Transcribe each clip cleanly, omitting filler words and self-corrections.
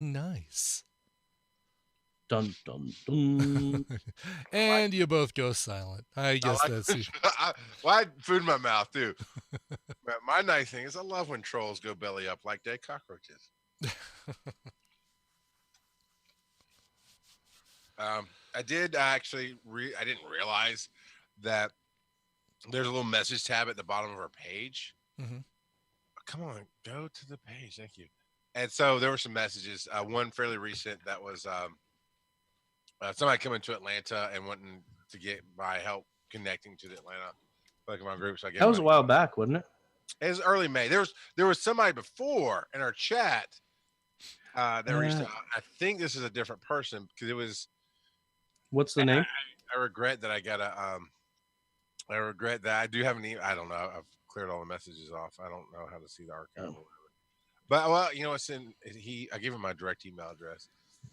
Nice. Dun dun dun. And you both go silent. I I guess like. that's Well, I had food in my mouth too. But my nice thing is, I love when trolls go belly up like dead cockroaches. I did actually. I didn't realize that there's a little message tab at the bottom of our page. Mhm. Come on, go to the page. Thank you. And so there were some messages. One fairly recent that was somebody coming to Atlanta and wanting to get my help connecting to the Atlanta Pokemon group. So I gave That them was a while back, wasn't it? It was early May. There was somebody before in our chat that reached out. I think this is a different person because it was. What's the name? I regret that I got a. I regret that I do have an email. I don't know. I've cleared all the messages off. I don't know how to see the archive. Oh. But well, it's in he. I gave him my direct email address.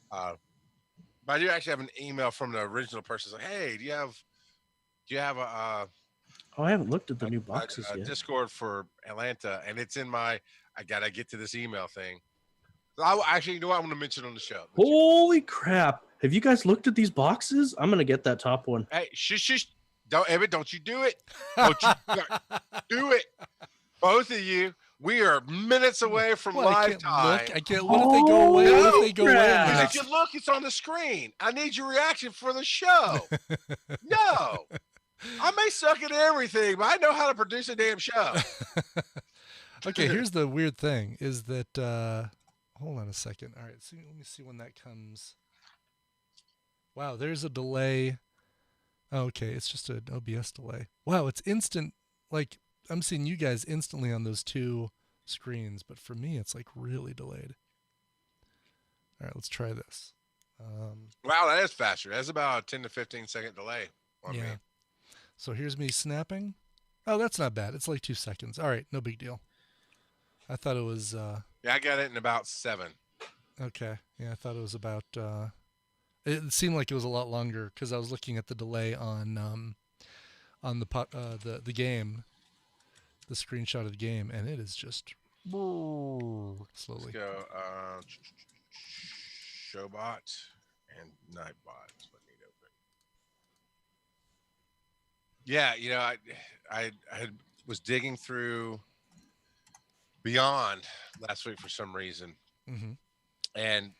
But I do actually have an email from the original person. It's like, hey, do you have a Oh, I haven't looked at the new boxes yet. Discord for Atlanta? And it's in my. I gotta get to this email thing. I actually, you know what? I'm gonna mention it on the show. Holy crap! Have you guys looked at these boxes? I'm gonna get that top one. Hey, shush! Don't, Evan, don't you do it? Don't you do it? Both of you. We are minutes away from live time. I can't. What if they go away? What if they go away? If you look, it's on the screen. I need your reaction for the show. No, I may suck at everything, but I know how to produce a damn show. Okay, here's the weird thing: is that hold on a second. All right, let me see when that comes. Wow, there's a delay. Okay, it's just an OBS delay. Wow, it's instant. Like I'm seeing you guys instantly on those two screens, but for me, it's like really delayed. All right, let's try this. Wow, that is faster. That's about a 10 to 15-second delay on me. So here's me snapping. Oh, that's not bad. It's like 2 seconds. All right, no big deal. I thought it was. Yeah, I got it in about 7. Okay. Yeah, I thought it was about. It seemed like it was a lot longer because I was looking at the delay on the game, the screenshot of the game, and it is just slowly. Let's go Showbot and Nightbot is what I need open. Yeah, I was digging through Beyond last week for some reason, and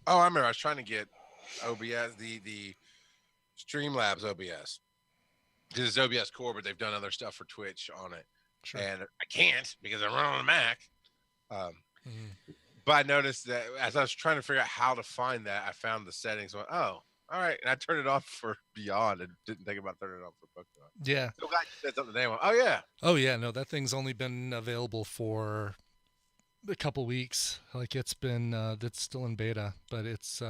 I remember I was trying to get OBS, the Streamlabs OBS, because it's OBS core, but they've done other stuff for Twitch on it, and I can't because I'm running on a Mac. But I noticed that as I was trying to figure out how to find that, I found the settings. Went, oh, all right, and I turned it off for Beyond and didn't think about turning it off for Pokemon. Yeah. So glad you said something today. Oh yeah. Oh yeah. No, that thing's only been available for a couple weeks. Like it's still in beta, but it's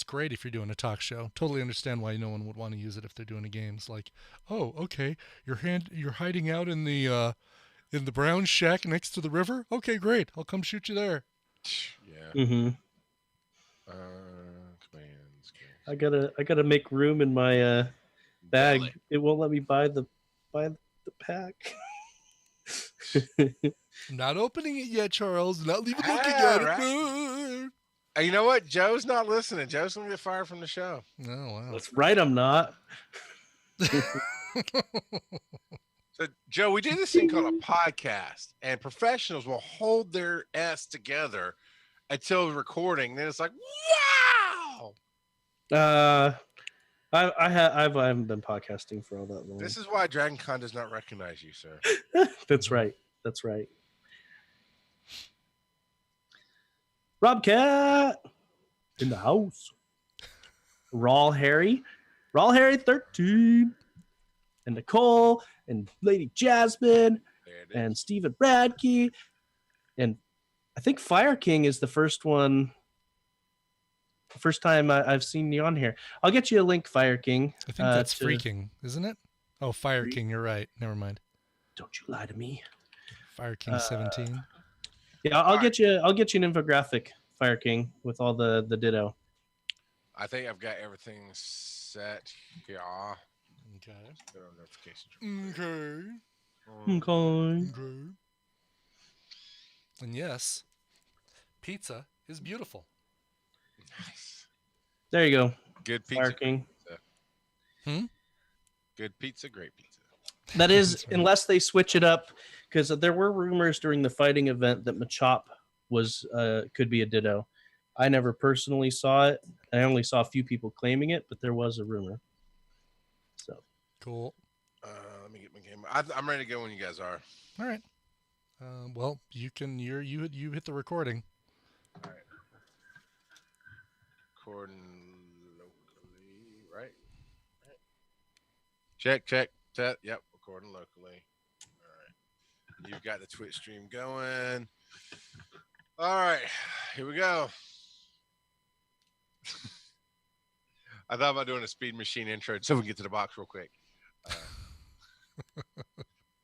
great if you're doing a talk show. Totally understand why no one would want to use it if they're doing a game. It's like, oh, okay, you're hiding out in the brown shack next to the river. Okay, great. I'll come shoot you there. Yeah. Commands. I gotta make room in my bag. Belly. It won't let me buy the pack. I'm not opening it yet, Charles. Not even looking at it. You know what? Joe's not listening. Joe's gonna get fired from the show. Oh wow. That's right. I'm not. So, Joe, we do this thing called a podcast, and professionals will hold their ass together until recording. Then it's like, wow. I haven't been podcasting for all that long. This is why Dragon Con does not recognize you, sir. That's right. That's right. Robcat in the house. Raw Harry 13, and Nicole and Lady Jasmine and Stephen Bradkey, and I think Fire King is the first one. First time I've seen you on here. I'll get you a link, Fire King. I think that's Freaking, isn't it? Oh, Fire King. You're right. Never mind. Don't you lie to me. Fire King 17. Yeah, I'll get you an infographic, Fire King, with all the ditto. I think I've got everything set here. Okay. Notifications. Okay. And yes, pizza is beautiful. Nice. There you go. Good Fire pizza. King. Good pizza, great pizza. That is, right. unless they switch it up, because there were rumors during the fighting event that Machop was could be a Ditto. I never personally saw it. I only saw a few people claiming it, but there was a rumor. So Cool. Let me get my camera. I'm ready to go when you guys are. All right. Well, you hit the recording. All right. Recording locally, right? Check. Yep, recording locally. All right. You've got the Twitch stream going. All right, here we go. I thought about doing a speed machine intro so we can get to the box real quick.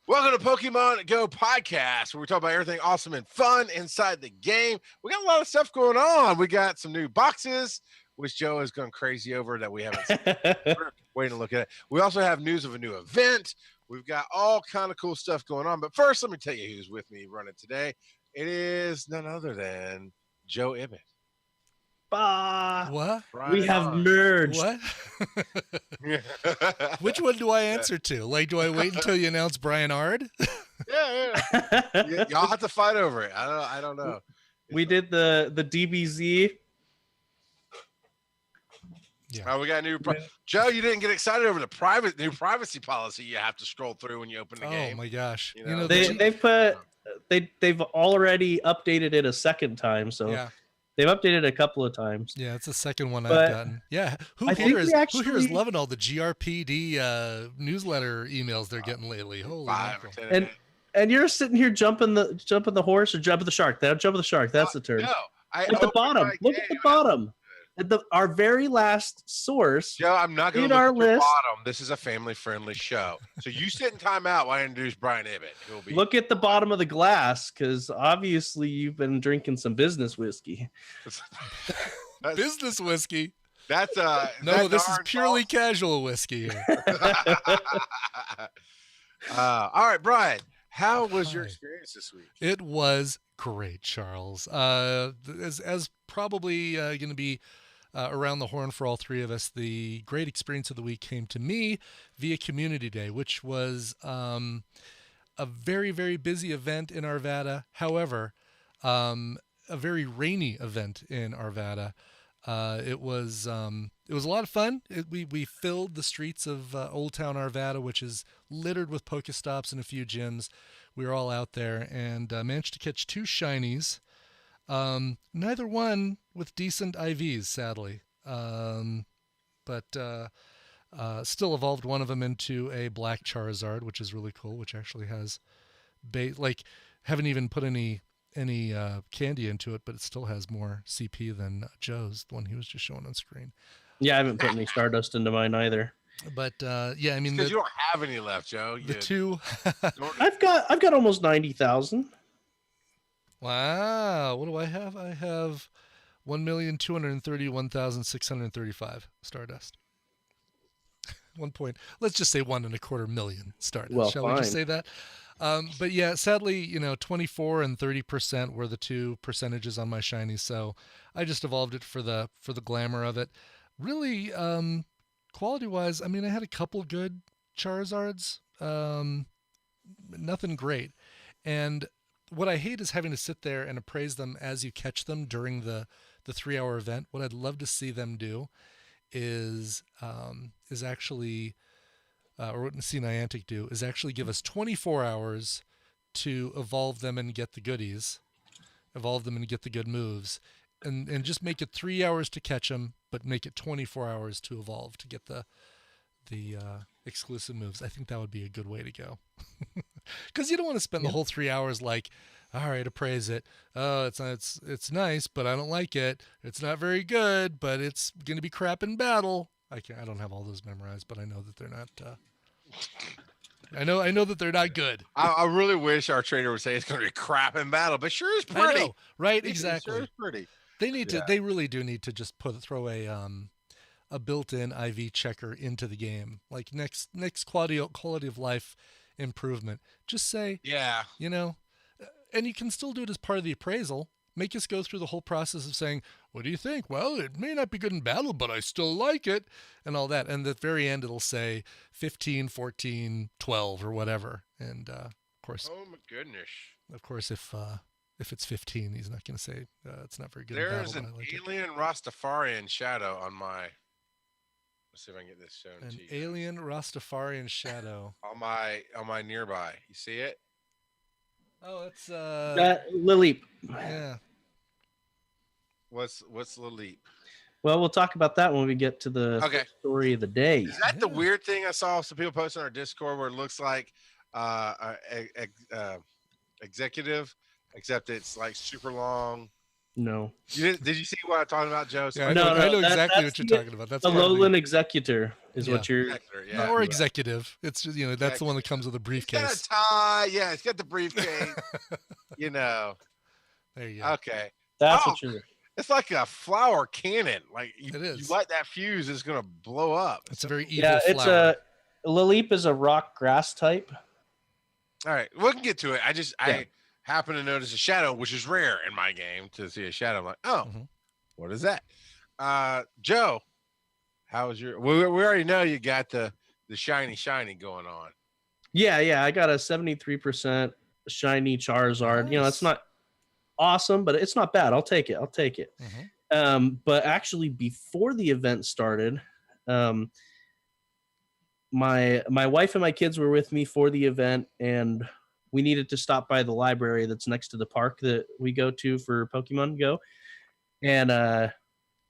Welcome to Pokemon GO Podcast, where we talk about everything awesome and fun inside the game. We got a lot of stuff going on. We got some new boxes, which Joe has gone crazy over that we haven't seen. We're waiting to look at it. We also have news of a new event. We've got all kind of cool stuff going on. But first, let me tell you who's with me running today. It is none other than Joe Ibbett. bah, What? we have merged. What? Which one do I answer to? Like, do I wait until you announce Brian Ard? Yeah. Y'all have to fight over it. I don't know. We did the DBZ. Yeah. We got a new Joe. You didn't get excited over the new privacy policy you have to scroll through when you open the game. Oh my gosh! You know, They've already updated it a second time, so yeah. they've updated it a couple of times. Yeah, it's the second one I've But gotten. Yeah, who I think here is we actually- who here is loving all the GRPD newsletter emails they're getting lately? Holy mackerel. And you're sitting here jumping the horse or jumping the shark. Jumping the shark. That's the term. No, At the bottom. Look at the bottom. Our very last source. Joe, I'm not going in to look our at your list. bottom. This is a family-friendly show. So you sit in timeout while I introduce Brian Ibbett. He'll be Look at the bottom of the glass, because obviously you've been drinking some business whiskey. Business whiskey. That's No, this is purely casual whiskey here. All right, Brian. How was your experience this week? It was great, Charles. As probably going to be around the horn for all three of us, the great experience of the week came to me via Community Day, which was a very, very busy event in Arvada. However, a very rainy event in Arvada. It was a lot of fun. We filled the streets of Old Town Arvada, which is littered with Pokestops and a few gyms. We were all out there and managed to catch 2 shinies. Neither one with decent IVs, sadly. But still evolved one of them into a black Charizard, which is really cool, which actually has haven't even put any candy into it, but it still has more CP than Joe's, the one he was just showing on screen. Yeah, I haven't put any Stardust into mine either. But yeah, I mean, because you don't have any left, Joe. The two. I've got almost 90,000. Wow, what do I have? I have 1,231,635 Stardust. 1 point. Let's just say 1.25 million Stardust. Well, Shall fine. we just say that? But yeah, sadly, 24 and 30% were the 2 percentages on my shiny, so I just evolved it for the glamour of it. Really, quality-wise, I mean, I had a couple good Charizards, nothing great. And what I hate is having to sit there and appraise them as you catch them during the 3-hour event. What I'd love to see them do is actually, or what see Niantic do, is actually give us 24 hours to evolve them and get the goodies, evolve them and get the good moves, and just make it 3 hours to catch them, but make it 24 hours to evolve to get the exclusive moves. I think that would be a good way to go. Because you don't want to spend the whole 3 hours like, all right, appraise it. Oh, it's nice, but I don't like it. It's not very good, but it's gonna be crap in battle. I don't have all those memorized, but I know that they're not. I know that they're not good. I really wish our trainer would say it's going to be crap in battle, but sure is pretty. I know, right? Exactly. Sure is pretty. They need to. They really do need to just throw a built-in IV checker into the game, like next quality of life improvement. Just say, yeah, and you can still do it as part of the appraisal. make us go through the whole process of saying, what do you think? Well, it may not be good in battle, but I still like it, and all that. And at the very end, it'll say 15, 14, 12, or whatever. And of course, Oh my goodness. Of course, if it's 15, he's not going to say it's not very good. There's in battle, an but I like alien Rastafarian shadow on my. Let's see if I can get this shown it. to An you. alien Rastafarian shadow. On my nearby. You see it? Oh, it's That Lily. yeah. What's the leap? Well, we'll talk about that when we get to the Okay. story of the day. Is that the weird thing I saw some people posting on our Discord where it looks like executive, except it's like super long? No. Did you see what I'm talking about, Joe? Yeah, I No, know no, exactly that's what you're talking about. That's The part of lowland executor is Yeah. what you're. Yeah. or executive. It's just, that's the one that comes with a He's got briefcase. a tie. Yeah, he's got the briefcase. you know. There you go. Okay. That's Oh, what you're. It's like a flower cannon. Like you is. light that fuse, it's gonna blow up. It's a very evil Yeah, it's flower. Lilip is a rock grass type. All right, we can get to it. I happen to notice a shadow, which is rare in my game to see a shadow. I'm like, oh, what is that? Joe, how was your? We already know you got the shiny going on. Yeah, I got a 73% shiny Charizard. Nice. You know, it's not awesome, but it's not bad. I'll take it. But actually, before the event started, my wife and my kids were with me for the event, and we needed to stop by the library that's next to the park that we go to for Pokemon Go, and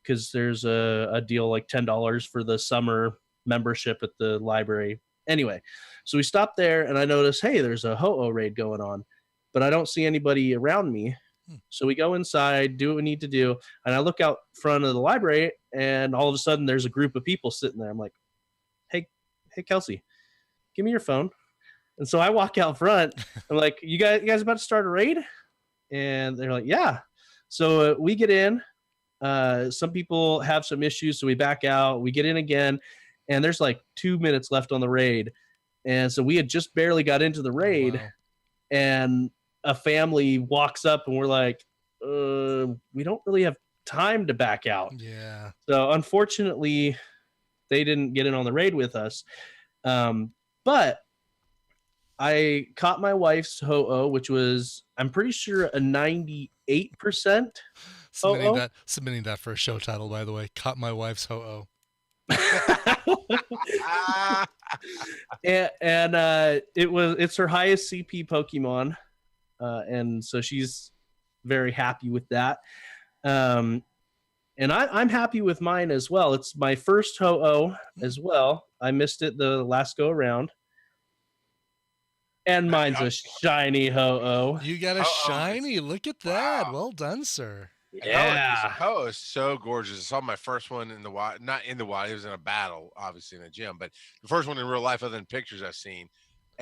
because there's a deal like $10 for the summer membership at the library. Anyway, so we stopped there, and I noticed, hey, there's a Ho-Oh raid going on, but I don't see anybody around me. So we go inside, do what we need to do, and I look out front of the library, and all of a sudden there's a group of people sitting there. I'm like, hey, Kelsey, give me your phone. And so I walk out front. I'm like, you guys about to start a raid? And they're like, yeah. So we get in. Some people have some issues, so we back out. We get in again, and there's like 2 minutes left on the raid. And so we had just barely got into the raid, Wow. and a family walks up, and we're like, we don't really have time to back out. Yeah. So unfortunately, they didn't get in on the raid with us. But I caught my wife's Ho-Oh, which was, I'm pretty sure, a 98%. Submitting that for a show title, by the way. Caught my wife's Ho-Oh. and it's her highest CP Pokemon, and so she's very happy with that. And I'm happy with mine as well. It's my first Ho-Oh as well. I missed it the last go around. And mine's a shiny Ho-Oh. You got a shiny. Look at that. Wow. Well done, sir. Yeah. Ho-Oh is so gorgeous. I saw my first one in the wild, not in the wild. It was in a battle, obviously in a gym, but the first one in real life, other than pictures I've seen.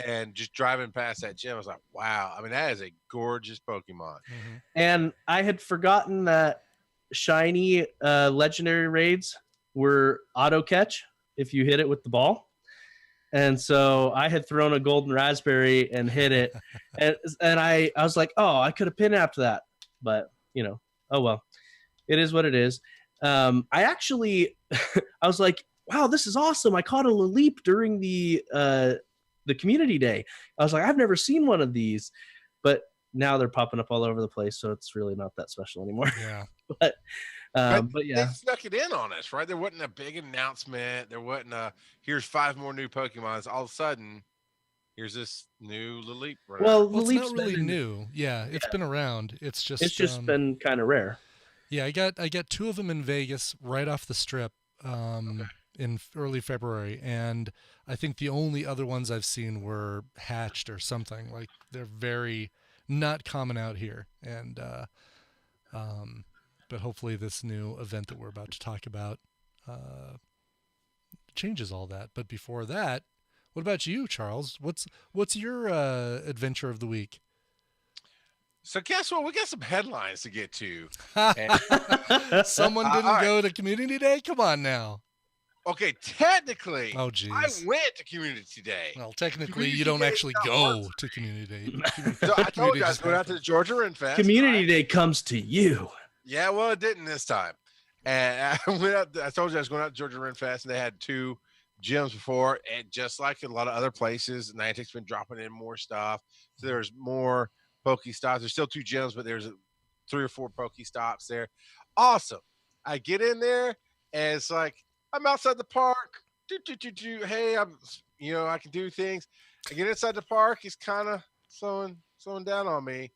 And just driving past that gym, I was like, wow. I mean, that is a gorgeous Pokemon. Mm-hmm. And I had forgotten that shiny legendary raids were auto catch if you hit it with the ball. And so I had thrown a golden raspberry and hit it. and I was like, oh, I could have pin-apped that. But, oh well. It is what it is. I actually, I was like, wow, this is awesome. I caught a Lilip during the community day. I was like, I've never seen one of these. But now they're popping up all over the place, so it's really not that special anymore. Yeah. but yeah, they snuck it in on us, right? There wasn't a big announcement. There wasn't here's 5 more new Pokemons. All of a sudden, here's this new Lilip. Right? Well, it's not really new. Yeah, it's been around. It's just been kind of rare. Yeah, I got 2 of them in Vegas right off the strip in early February, and I think the only other ones I've seen were hatched or something. Like, they're very not common out here, and but hopefully this new event that we're about to talk about changes all that. But before that, what about you, Charles? What's your adventure of the week? So guess what? We got some headlines to get to. Someone didn't go to community day? Come on now. Okay, technically, Oh, I geez. went to Community Day. Well, technically, Community you don't Day actually is not go once to Community Day. So I told Community you I was just going out to the happens. Georgia Ren Fest. Community Day comes to you. Yeah, well, it didn't this time. And I went out. I told you I was going out to Georgia Ren Fest, and they had 2 gyms before. And just like a lot of other places, Niantic's been dropping in more stuff. So there's more Pokestops. There's still 2 gyms, but there's 3 or 4 Pokestops there. Awesome. I get in there, and it's like I'm outside the park. Hey, I can do things. I get inside the park. It's kind of slowing down on me,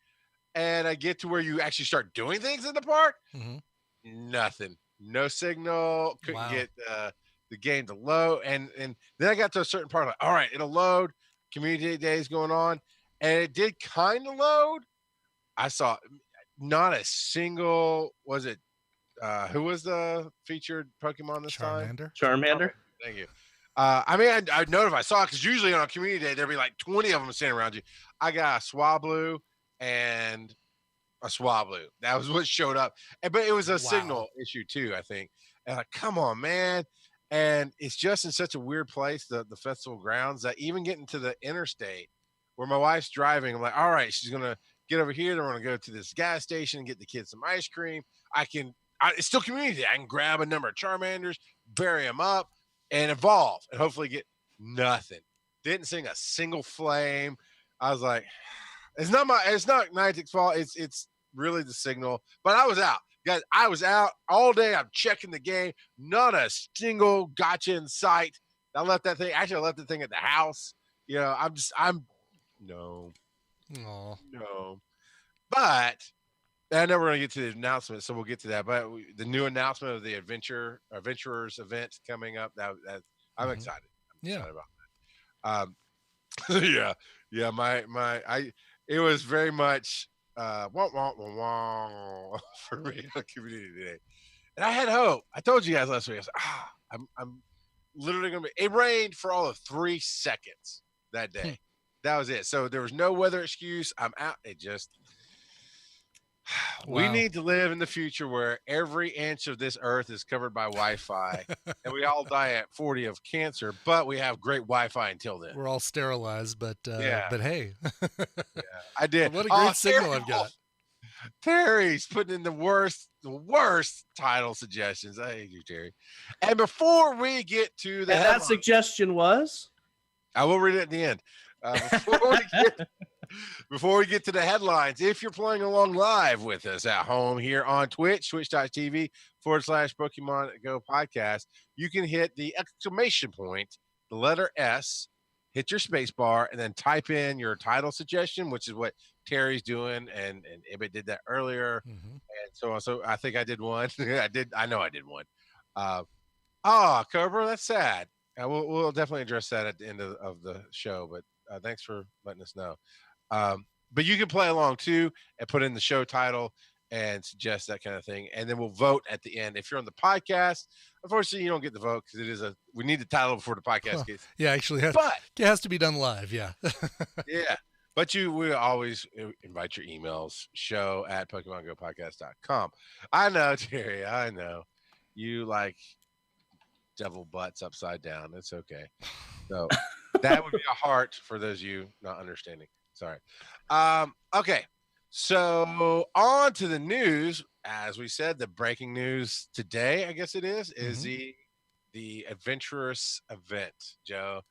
and I get to where you actually start doing things in the park. Mm-hmm. Nothing, no signal. Couldn't Wow. get the game to load, and then I got to a certain part. Like, all right, it'll load. Community Day is going on, and it did kind of load. I saw not a single. Was it? Who was the featured Pokemon this time? Charmander. Thank you. I mean, I'd know if I saw it because usually on a Community Day there'd be like 20 of them standing around you. I got a Swablu and a Swablu. That was what showed up, but it was a signal issue too, I think. And like, come on, man! And it's just in such a weird place, the festival grounds, that even getting to the interstate where my wife's driving, I'm like, all right, she's gonna get over here. Then we're gonna go to this gas station and get the kids some ice cream. It's still Community Day. I can grab a number of Charmanders, bury them up, and evolve, and hopefully get nothing. Didn't sing a single flame. I was like, it's not Niantic's fault. It's really the signal. But I was out, guys. I was out all day. I'm checking the game. Not a single gotcha in sight. I left that thing. Actually, I left the thing at the house. No. But I know we're going to get to the announcement, so we'll get to that. But the new announcement of the Adventurers event coming up, that I'm excited. I'm excited about that. It was very much for me on Community Day, and I had hope. I told you guys last week. I was like, I'm literally going to be. It rained for all of 3 seconds that day. That was it. So there was no weather excuse. I'm out. It just. We need to live in the future where every inch of this earth is covered by Wi-Fi, and we all die at 40 of cancer, but we have great Wi-Fi until then. We're all sterilized, but hey. I did. What a great signal I've got. Terry's putting in the worst title suggestions. I hate you, Terry. And before we get to that suggestion was? I will read it at the end. Before we get to the headlines, if you're playing along live with us at home here on twitch.tv/Pokemon GO Podcast, you can hit the exclamation point, the letter S, hit your space bar, and then type in your title suggestion, which is what Terry's doing, and Ibit did that earlier, and so on. So I think I did one. I know I did one. Cobra, that's sad. We'll definitely address that at the end of the show, but thanks for letting us know. But you can play along too and put in the show title and suggest that kind of thing. And then we'll vote at the end. If you're on the podcast, unfortunately, you don't get the vote because we need the title before the podcast gets. Yeah, actually, it has to be done live. Yeah. Yeah. But we always invite your emails, show@PokemonGoPodcast.com. I know, Terry. I know. You like devil butts upside down. It's okay. So that would be a heart for those of you not understanding. Sorry. Okay. So on to the news. As we said, the breaking news today, I guess it is the Adventurous event. Joe,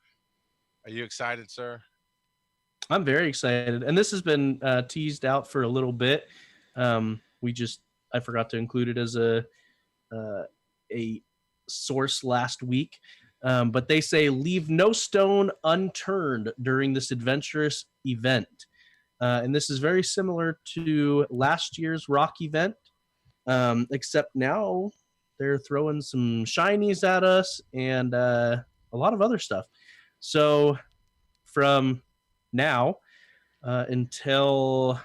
are you excited, sir? I'm very excited. And this has been teased out for a little bit. I forgot to include it as a source last week. But they say leave no stone unturned during this adventurous event. And this is very similar to last year's rock event, except now they're throwing some shinies at us and a lot of other stuff. So from now until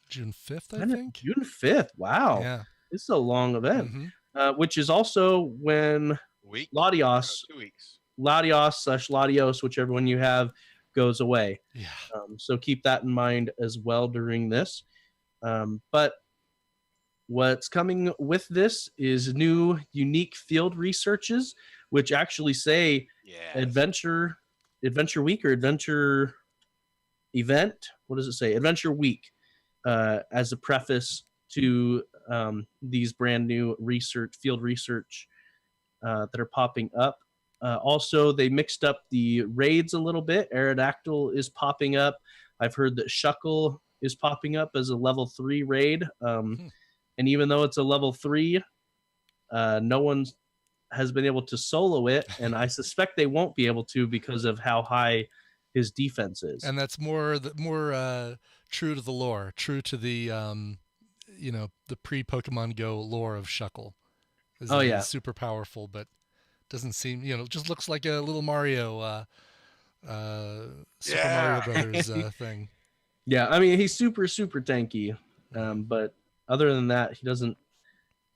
June 5th, I think. June 5th. Wow. Yeah. It's a long event, which is also when Latios, 2 weeks. Latios/Latios, whichever one you have, goes away. Yeah. So keep that in mind as well during this. But what's coming with this is new unique field researches, which actually say Adventure Week or Adventure Event. What does it say? Adventure Week, as a preface to these brand new field research that are popping up. Also, they mixed up the raids a little bit. Aerodactyl is popping up. I've heard that Shuckle is popping up as a level 3 raid. And even though it's a level 3, no one has been able to solo it. And I suspect they won't be able to because of how high his defense is. And that's more true to the lore, true to the, the pre-Pokemon Go lore of Shuckle. He's super powerful, but doesn't seem, just looks like a little Mario, Super Mario Brothers thing. Yeah, I mean, he's super, super tanky. But other than that, he doesn't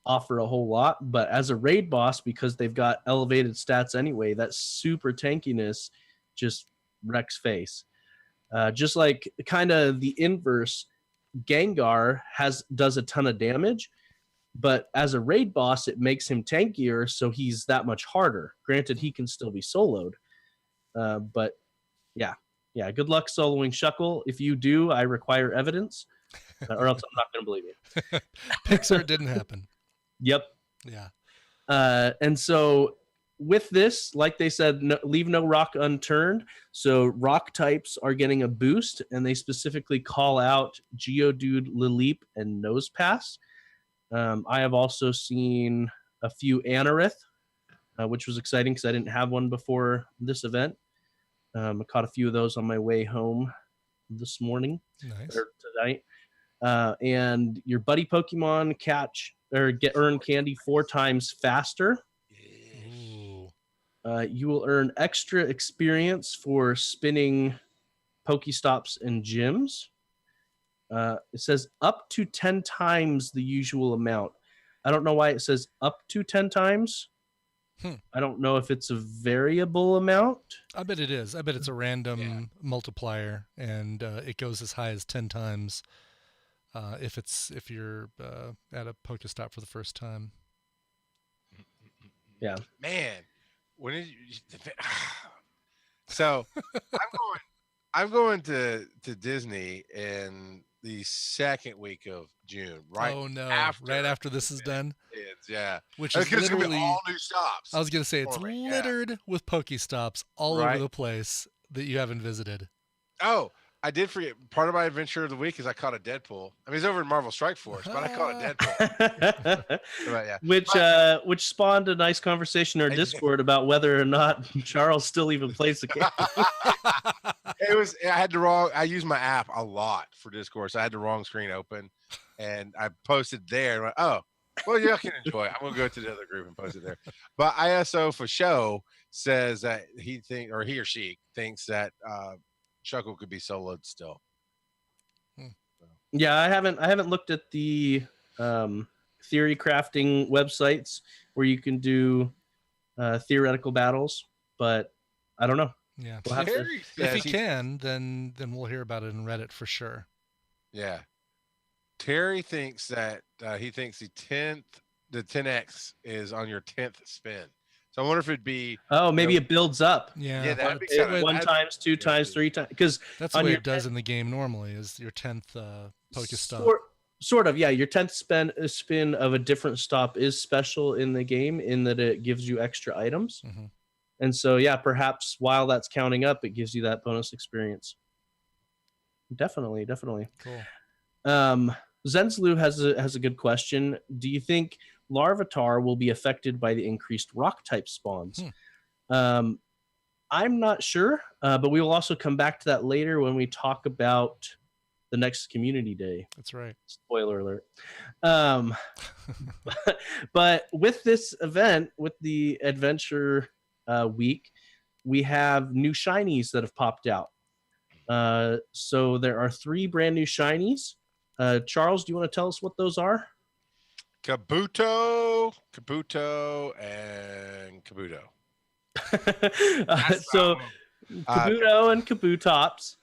offer a whole lot. But as a raid boss, because they've got elevated stats anyway, that super tankiness just wrecks face. Just like kind of the inverse, Gengar does a ton of damage. But as a raid boss, it makes him tankier, so he's that much harder. Granted, he can still be soloed. But yeah, good luck soloing Shuckle. If you do, I require evidence, or else I'm not going to believe you. Pixar, it didn't happen. Yep. Yeah. And so with this, like they said, leave no rock unturned. So rock types are getting a boost, and they specifically call out Geodude, Lileep, and Nosepass. I have also seen a few Anorith, which was exciting because I didn't have one before this event. I caught a few of those on my way home this morning or tonight. And your buddy Pokemon earn candy 4 times faster. You will earn extra experience for spinning Pokestops and gyms. It says up to 10 times the usual amount. I don't know why it says up to 10 times. I don't know if it's a variable amount. I bet it is. I bet it's a random multiplier, and it goes as high as 10 times if you're at a Pokestop for the first time. Yeah. Man, when did you? So I'm going to Disney in the second week of June, right? Oh no! Right after this is done. Yeah. Which is literally all new stops. I was gonna say it's littered with Pokestops all over the place that you haven't visited. Oh, I did forget. Part of my adventure of the week is I caught a Deadpool. I mean, he's over in Marvel Strike Force, but I caught a Deadpool. But, which spawned a nice conversation in our Discord about whether or not Charles still even plays the game. I used my app a lot for Discord, so I had the wrong screen open, and I posted there. And went, oh, well, y'all can enjoy it. I'm gonna go to the other group and post it there. But ISO for show says that he or she thinks that Shuckle could be soloed still. Yeah, I haven't looked at the theory crafting websites where you can do theoretical battles, but I don't know. Yeah, If he can, then we'll hear about it in Reddit for sure. Yeah, Terry thinks that he thinks the 10x is on your 10th spin. So I wonder if it'd be. Oh, maybe it builds up. Yeah, that'd be 1 times, 2 times, 3 times. Because that's the way it does in the game normally. Is your 10th Pokestop. Sort of, yeah. Your 10th spin of a different stop is special in the game in that it gives you extra items. Mm-hmm. And so, yeah, perhaps while that's counting up, it gives you that bonus experience. Definitely. Cool. Zenslu has a good question. Do you think Larvitar will be affected by the increased rock type spawns? I'm not sure, but we will also come back to that later when we talk about the next community day. That's right. Spoiler alert. But with this event, with the adventure week, we have new shinies that have popped out. So there are 3 brand new shinies. Charles, do you want to tell us what those are? Kabuto, and Kabuto. So Kabuto and Kabutops.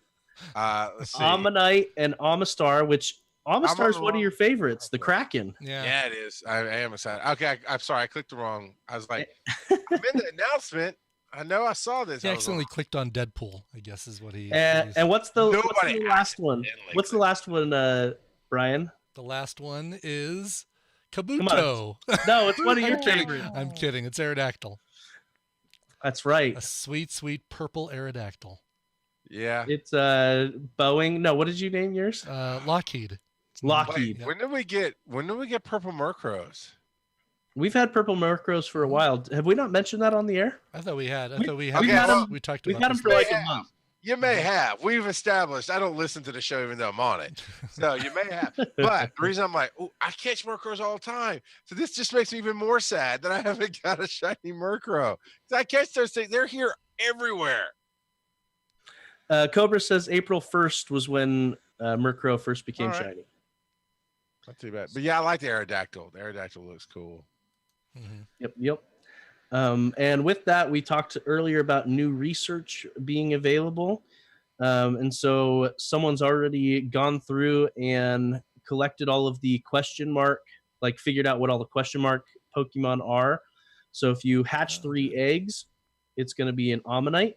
Let's see. Ammonite and Amistar, which Omastar is on the one of wrong- your favorites, the Kraken. Yeah, it is. I am excited. Okay, I'm sorry. I clicked the wrong. I was like, I'm in the announcement. I know I saw this. He I was accidentally like, clicked on Deadpool, I guess is what he. And what's the Nobody last one? accidentally What's the last one, Brian? The last one is on. Kabuto. No, it's one of your I'm kidding. favorites. I'm kidding. It's Aerodactyl. That's right. A sweet, sweet purple Aerodactyl. yeah. It's Boeing. No, what did you name yours? Lockheed. Lockheed. Wait, when did we get purple Murkrows? We've had purple Murkrows for a while. Have we not mentioned that on the air? I thought we had. we've had 'em- We talked We've about had them this for last like a Yeah. month. You may have. We've established. I don't listen to the show even though I'm on it. So you may have. But the reason I'm like, oh, I catch Murkrows all the time. So this just makes me even more sad that I haven't got a shiny Murkrow. Because I catch those things. They're here everywhere. Cobra says April 1st was when Murkrow first became All right. shiny. Not too bad. But yeah, I like the Aerodactyl. The Aerodactyl looks cool. Mhm. Yep. And with that, we talked earlier about new research being available. And so someone's already gone through and collected all of the question mark, like figured out what all the question mark Pokemon are. So if you hatch 3 eggs, it's going to be an Ammonite.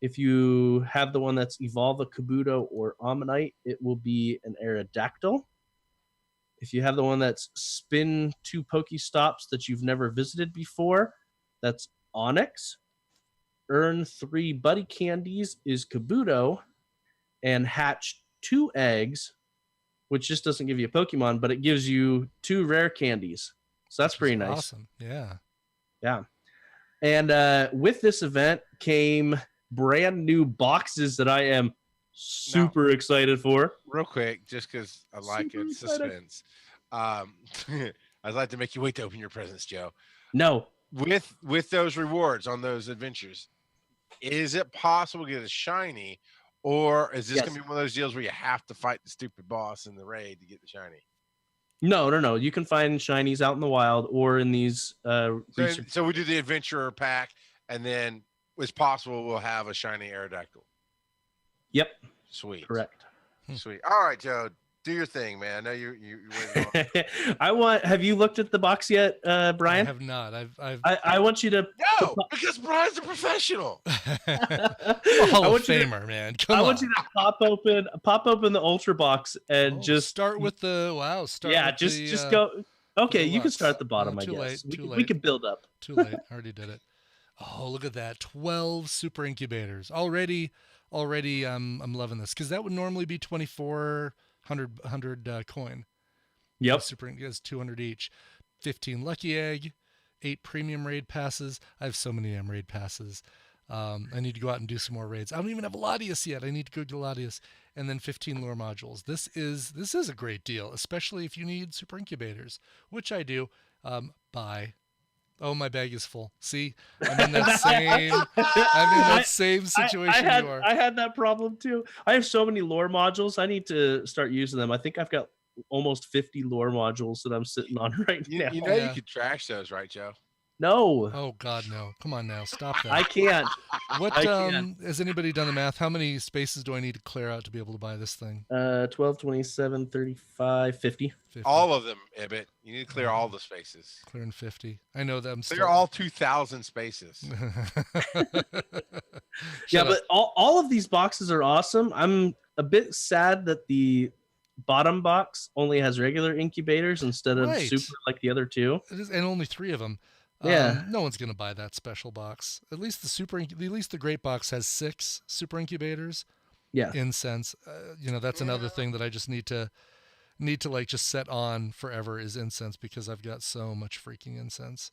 If you have the one that's Evolve a Kabuto or Ammonite, it will be an Aerodactyl. If you have the one that's spin 2 Pokestops that you've never visited before, that's Onyx. Earn 3 Buddy Candies is Kabuto. And hatch 2 eggs, which just doesn't give you a Pokemon, but it gives you 2 rare candies. So that's pretty nice. Awesome. Yeah. Yeah. And with this event came brand new boxes that I am super excited for. Real quick, just because I like Super it, excited. suspense. I'd like to make you wait to open your presents, Joe. No. With those rewards on those adventures, is it possible to get a shiny, or is this Yes. gonna be one of those deals where you have to fight the stupid boss in the raid to get the shiny? No. You can find shinies out in the wild or in these research. So we do the adventurer pack, and then it's possible we'll have a shiny Aerodactyl. Yep, Sweet, correct. sweet. All right, Joe, do your thing, man. I know you're waiting on. Have you looked at the box yet, Brian? I have not. I want you to No, because Brian's a professional. Hall I of want you to- Famer, man. Come I on. want you to pop open the Ultra box and Oh, just start with the Start yeah, with just the, go. Okay, you can deluxe. start at the bottom. No, I too guess late, too we late. can build up. Too late. I already did it. Oh, look at that. 12 super incubators. Already I'm loving this because that would normally be 2,400 coin. Yep. Super is 200 each. 15 lucky egg, 8 premium raid passes. I have so many raid passes. I need to go out and do some more raids. I don't even have Latias yet. I need to go get Latias. And then 15 lure modules. This is a great deal, especially if you need super incubators, which I do. Buy. Oh, my bag is full. See, I'm in that same situation you are. I had that problem too. I have so many lore modules. I need to start using them. I think I've got almost 50 lore modules that I'm sitting on right now. You know Yeah. you could trash those, right, Joe? No, Oh God, no! Come on now, stop that. I can't. What I can't. has anybody done the math? How many spaces do I need to clear out to be able to buy this thing? 12, 27, 35, 50. 50. All of them, Ibbot. You need to clear all the spaces. Clearing 50. I know that I'm Clear all 2,000 spaces. Yeah, but all of these boxes are awesome. I'm a bit sad that the bottom box only has regular incubators instead of Right. super like the other two. It is, and only 3 of them. Yeah. No one's gonna buy that special box. At least the great box has 6 super incubators. Yeah. Incense. That's another thing that I just need to like just set on forever is incense because I've got so much freaking incense.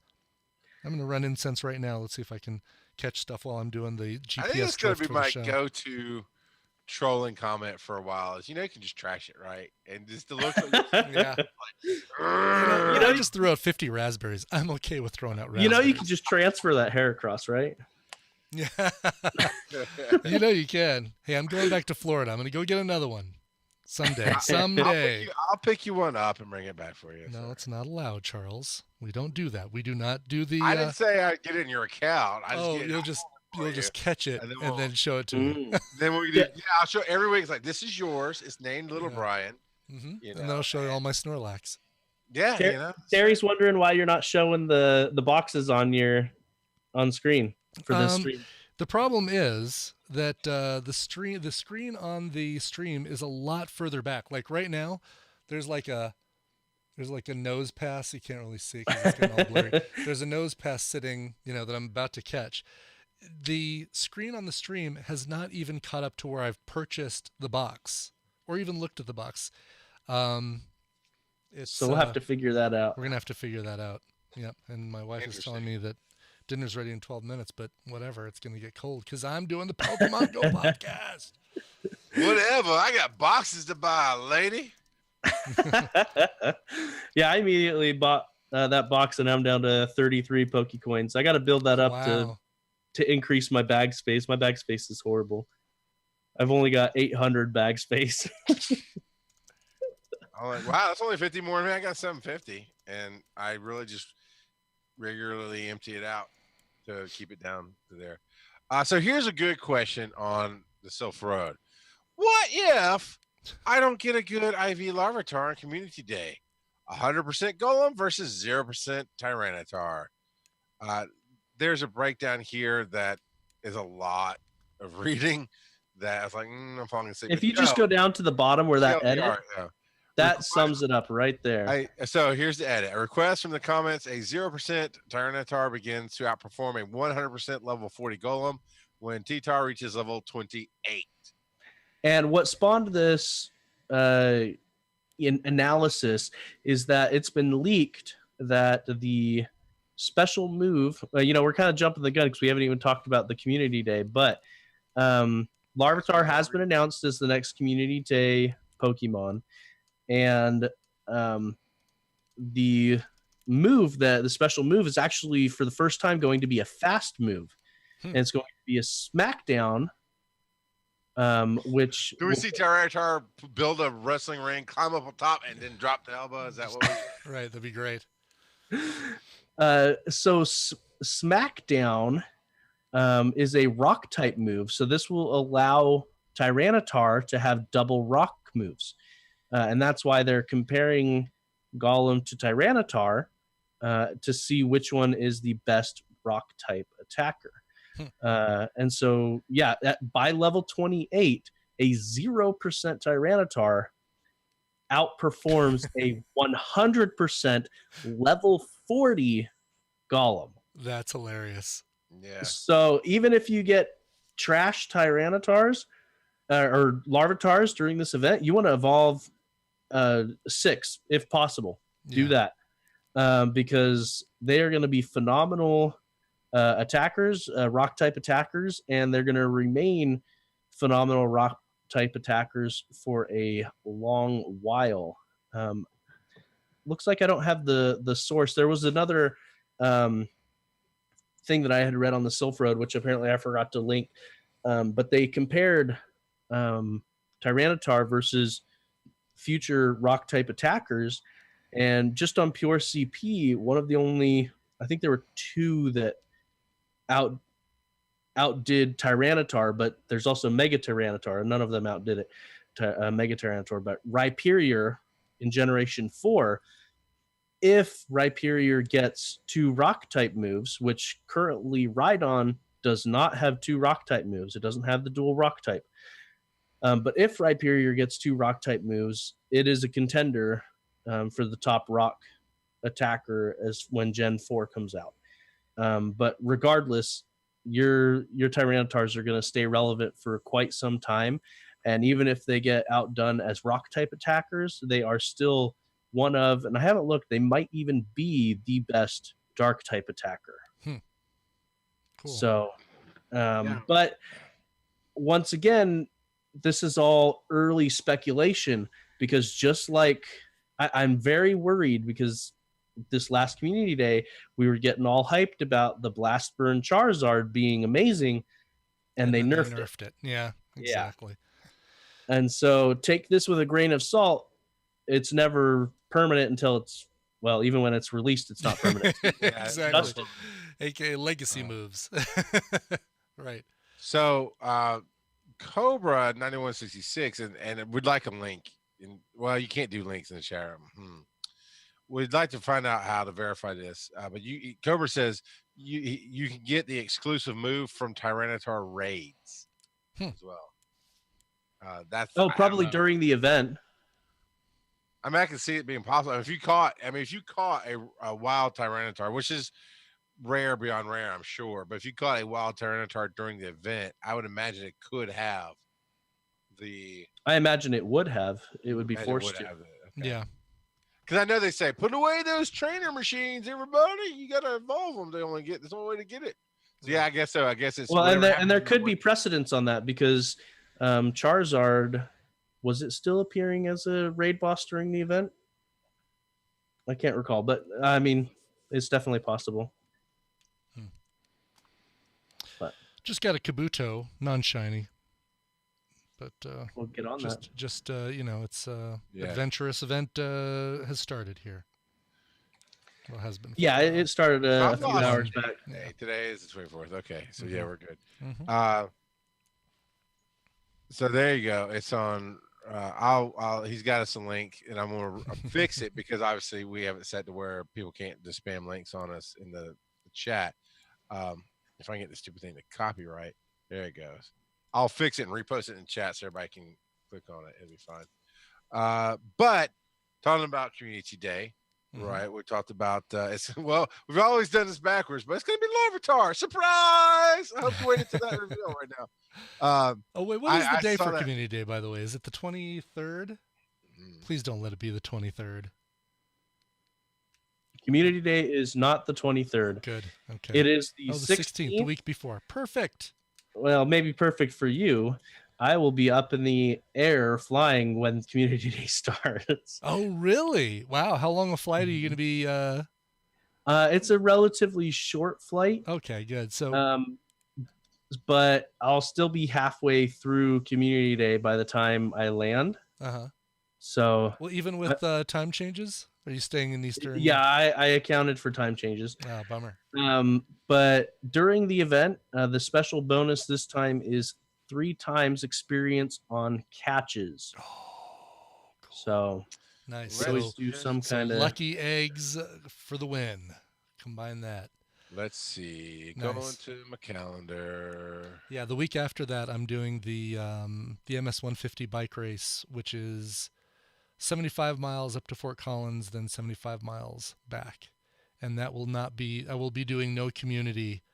I'm gonna run incense right now. Let's see if I can catch stuff while I'm doing the GPS. I think it's going to drift be for the my show. go-to trolling comment for a while. Is you can just trash it, right? And just the look. Yeah. I just threw out 50 raspberries. I'm okay with throwing out raspberries. You can just transfer that hair across, right? Yeah. You can. Hey, I'm going back to Florida. I'm going to go get another one someday. Someday. I'll pick you one up and bring it back for you. No, it's not allowed, Charles. We don't do that. We do not do the. I didn't say I'd get it in your account. You'll just catch it And and then then show it to me. Then we do. Yeah, I'll show every week. It's like this is yours. It's named Little Yeah. Brian. And You then know, I'll show you all my Snorlax. yeah, you know. Terry's wondering why you're not showing the boxes on screen for this stream. The problem is that the screen on the stream is a lot further back. Like right now, there's like a nose pass. You can't really see because it's getting all blurry. There's a nose pass sitting, that I'm about to catch. The screen on the stream has not even caught up to where I've purchased the box or even looked at the box. So we'll have to figure that out. We're gonna have to figure that out. Yep. And my wife is telling me that dinner's ready in 12 minutes, but whatever, it's gonna get cold because I'm doing the Pokemon GO podcast. Whatever. I got boxes to buy, lady. Yeah, I immediately bought that box, and I'm down to 33 Pokecoins. I got to build that up to increase my bag space. My bag space is horrible. I've only got 800 bag space. I'm like, wow, that's only 50 more than me. I got 750, and I really just regularly empty it out to keep it down to there. So here's a good question on the Sylph Road. What if I don't get a good IV Larvitar on Community Day? 100% Golem versus 0% Tyranitar. There's a breakdown here that is a lot of reading that I was like, I'm falling asleep. If you just go down to the bottom where that edit, that sums it up right there. So here's the edit. A request from the comments: a 0% Tyranitar begins to outperform a 100% level 40 Golem when T-Tar reaches level 28. And what spawned this in analysis is that it's been leaked that the special move, we're kind of jumping the gun because we haven't even talked about the Community Day, but Larvitar has been announced as the next Community Day Pokemon, and the special move is actually for the first time going to be a fast move, and it's going to be a Smackdown. Which do we see Tyranitar build a wrestling ring, climb up on top, and then drop the elbow? Is that what we Right, that'd be great. So Smackdown is a rock type move. So this will allow Tyranitar to have double rock moves. And that's why they're comparing Golem to Tyranitar to see which one is the best rock type attacker. And so, by level 28, a 0% Tyranitar outperforms a 100% level 40 Golem. That's hilarious. Yeah. So even if you get trash Tyranitars or Larvitars during this event, you want to evolve 6 if possible. Do that because they are going to be phenomenal attackers, rock type attackers, and they're going to remain phenomenal rock type attackers for a long while. Looks like I don't have the source. There was another thing that I had read on the Sylph Road, which apparently I forgot to link, but they compared Tyranitar versus future rock type attackers, and just on pure CP, one of the only, I think there were 2 that outdid Tyranitar, but there's also Mega Tyranitar, and none of them outdid it. Mega Tyranitar, but Rhyperior in Generation 4, if Rhyperior gets 2 rock type moves, which currently Rhydon does not have 2 rock type moves, it doesn't have the dual rock type. But if Rhyperior gets 2 rock type moves, it is a contender for the top rock attacker as when Gen 4 comes out. But regardless, your Tyranitars are going to stay relevant for quite some time. And even if they get outdone as rock type attackers, they are still one of, and I haven't looked, they might even be the best dark type attacker. Cool. So, but once again, this is all early speculation because just like I'm very worried because this last Community Day, we were getting all hyped about the Blast Burn Charizard being amazing, and they nerfed it. Yeah, exactly. Yeah. And so take this with a grain of salt. It's never permanent until it's, well, even when it's released, it's not permanent. Exactly. AKA legacy moves. Right. So Cobra 9166, and would like a link well, you can't do links in the chat room. We'd like to find out how to verify this. But Cobra says you can get the exclusive move from Tyranitar raids as well. That's probably during the event. I mean, I can see it being possible. If you caught a wild Tyranitar, which is rare beyond rare, I'm sure. But if you caught a wild Tyranitar during the event, I would imagine it could have the. I imagine it would have. It would be forced to. Okay. Yeah. Because I know they say, put away those trainer machines, everybody. You got to evolve them. There's the only way to get it. So, yeah, I guess so. I guess it's. Well, and there could be precedence on that because Charizard, was it still appearing as a raid boss during the event? I can't recall, but I mean, it's definitely possible. But just got a Kabuto, non-shiny. But we'll get on that. Just it's adventurous event has started here. Well, has been. Yeah, it started a few hours back. Hey, today is the 24th. Okay, so yeah, we're good. Mm-hmm. So there you go. It's on. He's got us a link, and I'm gonna fix it because obviously we have it set to where people can't just spam links on us in the chat. If I can get this stupid thing to copyright, there it goes. I'll fix it and repost it in the chat so everybody can click on it. It'll be fine. But talking about Community Day, right? We talked about we've always done this backwards, but it's gonna be Larvitar. Surprise! I hope you waited to that reveal right now. What is the day for Community Day, by the way? Is it the 23rd? Please don't let it be the 23rd. Community Day is not the 23rd. Good. Okay. It is the 16th, the week before. Perfect. Well, maybe perfect for you. I will be up in the air flying when Community Day starts. Oh, really? Wow. How long a flight are you going to be? It's a relatively short flight. Okay, good. So, but I'll still be halfway through Community Day by the time I land. So, well, even with time changes, are you staying in Eastern? Yeah, I accounted for time changes. Oh, bummer. But during the event, the special bonus this time is 3 times experience on catches. Oh, cool. So nice. So do some kind of lucky eggs for the win. Combine that. Let's see. Nice. Going to my calendar. Yeah, the week after that, I'm doing the MS 150 bike race, which is 75 miles up to Fort Collins, then 75 miles back. And that will not be, I will be doing no community.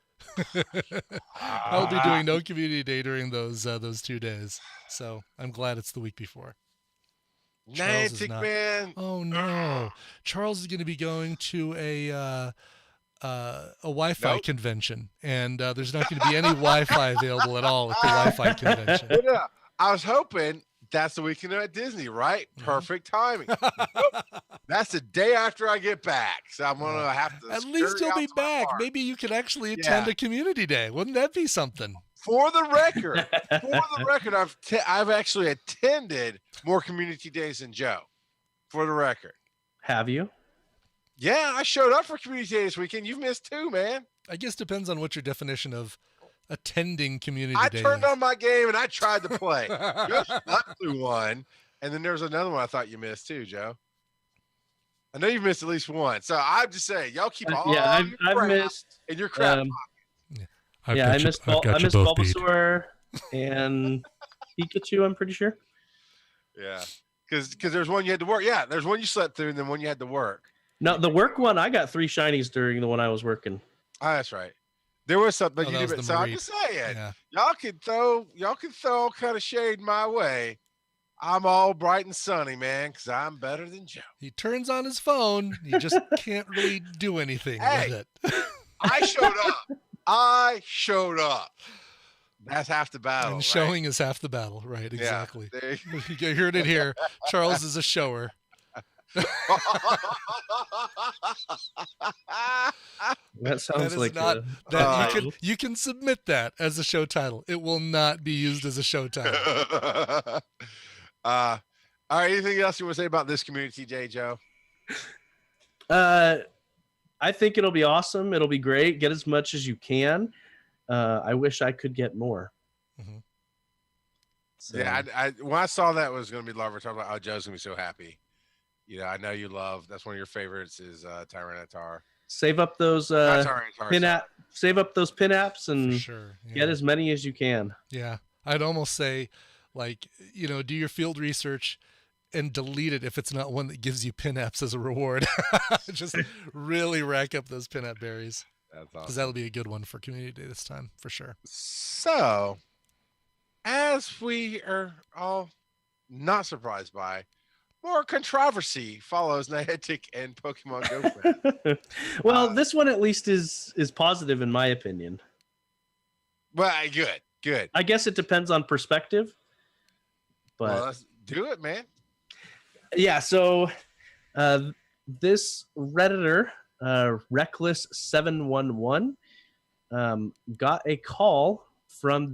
I will be doing no Community Day during those 2 days. So I'm glad it's the week before. Niantic, man. Oh, no. Charles is going to be going to a Wi-Fi convention, and there's not going to be any Wi-Fi available at all at the Wi-Fi convention. Yeah, I was hoping that's the weekend at Disney, right? Perfect timing. That's the day after I get back, so I'm gonna have to. At least you'll be back. Maybe you can actually attend a Community Day. Wouldn't that be something? For the record, I've actually attended more Community Days than Joe. For the record, have you? Yeah, I showed up for Community Day this weekend. You've missed 2, man. I guess depends on what your definition of attending Community Day. I turned on my game and I tried to play. Just got through one, and then there's another one I thought you missed too, Joe. I know you've missed at least one, so I'm just saying, y'all keep all I've missed in your crap. I missed Bulbasaur and Pikachu. I'm pretty sure. Yeah, because there's one you had to work. Yeah, there's one you slept through, and then one you had to work. No, the work one, I got 3 shinies during the one I was working. Oh, that's right. There was something you did. So I'm just saying, y'all can throw all kind of shade my way. I'm all bright and sunny, man, because I'm better than Joe. He turns on his phone. You just can't really do anything with it. I showed up. That's half the battle. And showing is half the battle. Right, exactly. Yeah, you heard it here. Charles is a shower. That sounds like not you can submit that as a show title. It will not be used as a show title. All right, anything else you want to say about this Community Day, Joe? I think it'll be awesome. It'll be great. Get as much as you can. I wish I could get more. So, Yeah, I when I saw that was going to be Larvitar, I'm like, oh, Joe's going to be so happy. I know you love. That's one of your favorites is Tyranitar. save up those Not Tyranitar. pin sorry. app, save up those pin apps, For and sure. Yeah. get as many as you can. Yeah. I'd almost say, do your field research and delete it if it's not one that gives you pin apps as a reward. Just really rack up those pin app berries. That's Because awesome. that'll be a good one for community day this time, for sure. So, as we are all not surprised by, more controversy follows Niantic and Pokemon Go. Well, this one at least is positive in my opinion. Well, good. I guess it depends on perspective. But Well, let's do it, man. yeah, so this Redditor, Reckless711, got a call from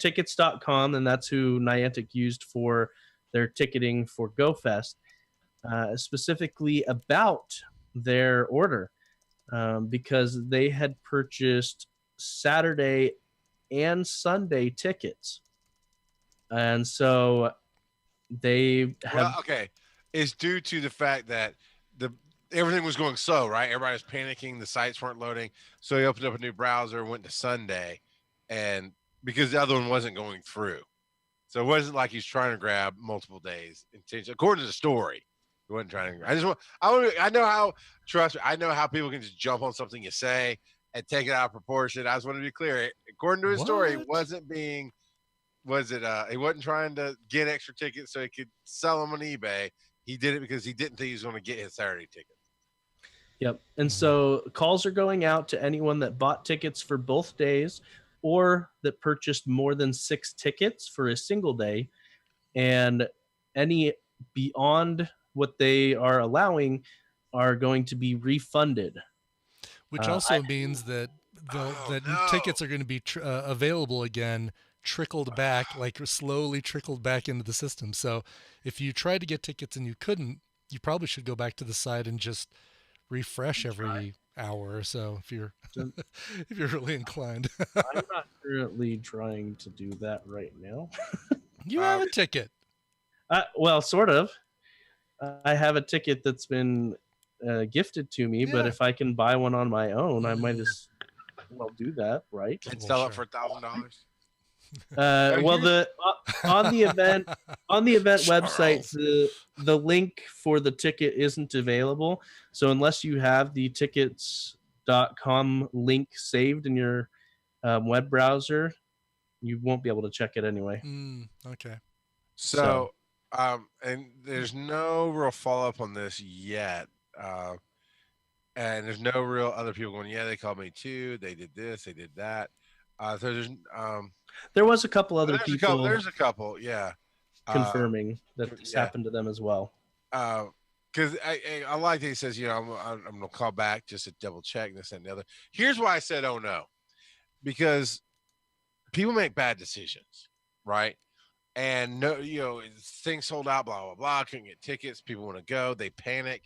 tickets.com, and that's who Niantic used for their ticketing for GoFest, specifically about their order, because they had purchased Saturday and Sunday tickets. And so they have... Well, okay. It's due to the fact that everything was going slow, right? Everybody was panicking. The sites weren't loading. So he opened up a new browser, went to Sunday, and because the other one wasn't going through. So it wasn't like he's trying to grab multiple days. According to the story, he wasn't trying to. I know how, trust me, I know how people can just jump on something you say and take it out of proportion. I just want to be clear. According to his story, he wasn't trying to get extra tickets so he could sell them on eBay. He did it because he didn't think he was going to get his Saturday ticket. Yep. And so calls are going out to anyone that bought tickets for both days or that purchased more than 6 tickets for a single day. And any beyond what they are allowing are going to be refunded. Which also means that tickets are going to be available again, trickled back, slowly trickled back into the system. So if you tried to get tickets and you couldn't, you probably should go back to the site and just refresh every hour or so if you're if you're really inclined. I'm not currently trying to do that right now. You have a ticket. Well, sort of. I have a ticket that's been gifted to me, but if I can buy one on my own, I might as well do that, right? And sell it for $1,000. Well, on the event website, the link for the ticket isn't available. So unless you have the tickets.com link saved in your web browser, you won't be able to check it anyway. Okay. So, and there's no real follow up on this yet. And there's no real other people going, yeah, they called me too. They did this, they did that. So there was a couple other people. There's a couple, yeah. Confirming that this happened to them as well. Because I like that he says, I'm going to call back just to double check this and the other. Here's why I said, oh no, because people make bad decisions, right? And things sold out, blah, blah, blah. Couldn't get tickets. People want to go. They panic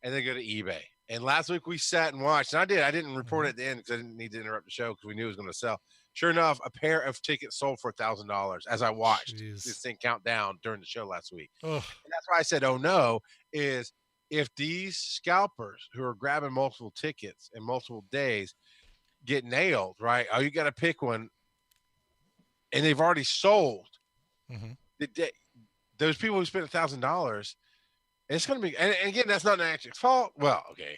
and they go to eBay. And last week we sat and watched, and I didn't report it at the end because I didn't need to interrupt the show because we knew it was going to sell. Sure enough, a pair of tickets sold for $1,000 as I watched this thing count down during the show last week. And that's why I said, oh no, is if these scalpers who are grabbing multiple tickets in multiple days get nailed, right? Oh, you got to pick one, and they've already sold. Those people who spent $1,000, it's going to be, and again, that's not Niantic's fault. Well, okay.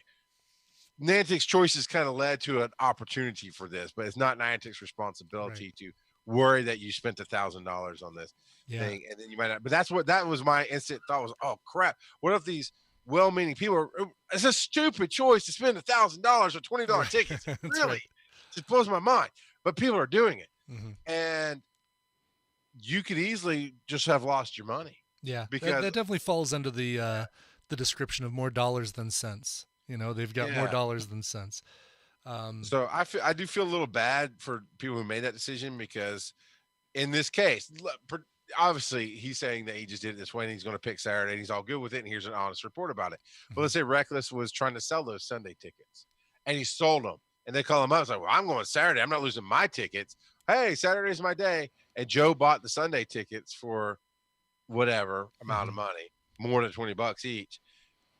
Niantic's choices kind of led to an opportunity for this, but it's not Niantic's responsibility to worry that you spent $1,000 on this thing. And then you might not, but that was my instant thought was, oh crap. What if these well-meaning people it's a stupid choice to spend $1,000 or $20 tickets. Really, it just blows my mind, but people are doing it. And you could easily just have lost your money. Yeah, because that definitely falls under the description of more dollars than cents. They've got more dollars than cents. So I do feel a little bad for people who made that decision because in this case, obviously he's saying that he just did it this way and he's going to pick Saturday and he's all good with it. And here's an honest report about it. But let's say Reckless was trying to sell those Sunday tickets and he sold them and they call him up. It's like, well, I'm going Saturday. I'm not losing my tickets. Hey, Saturday's my day. and Joe bought the Sunday tickets for whatever amount of money, more than $20 each.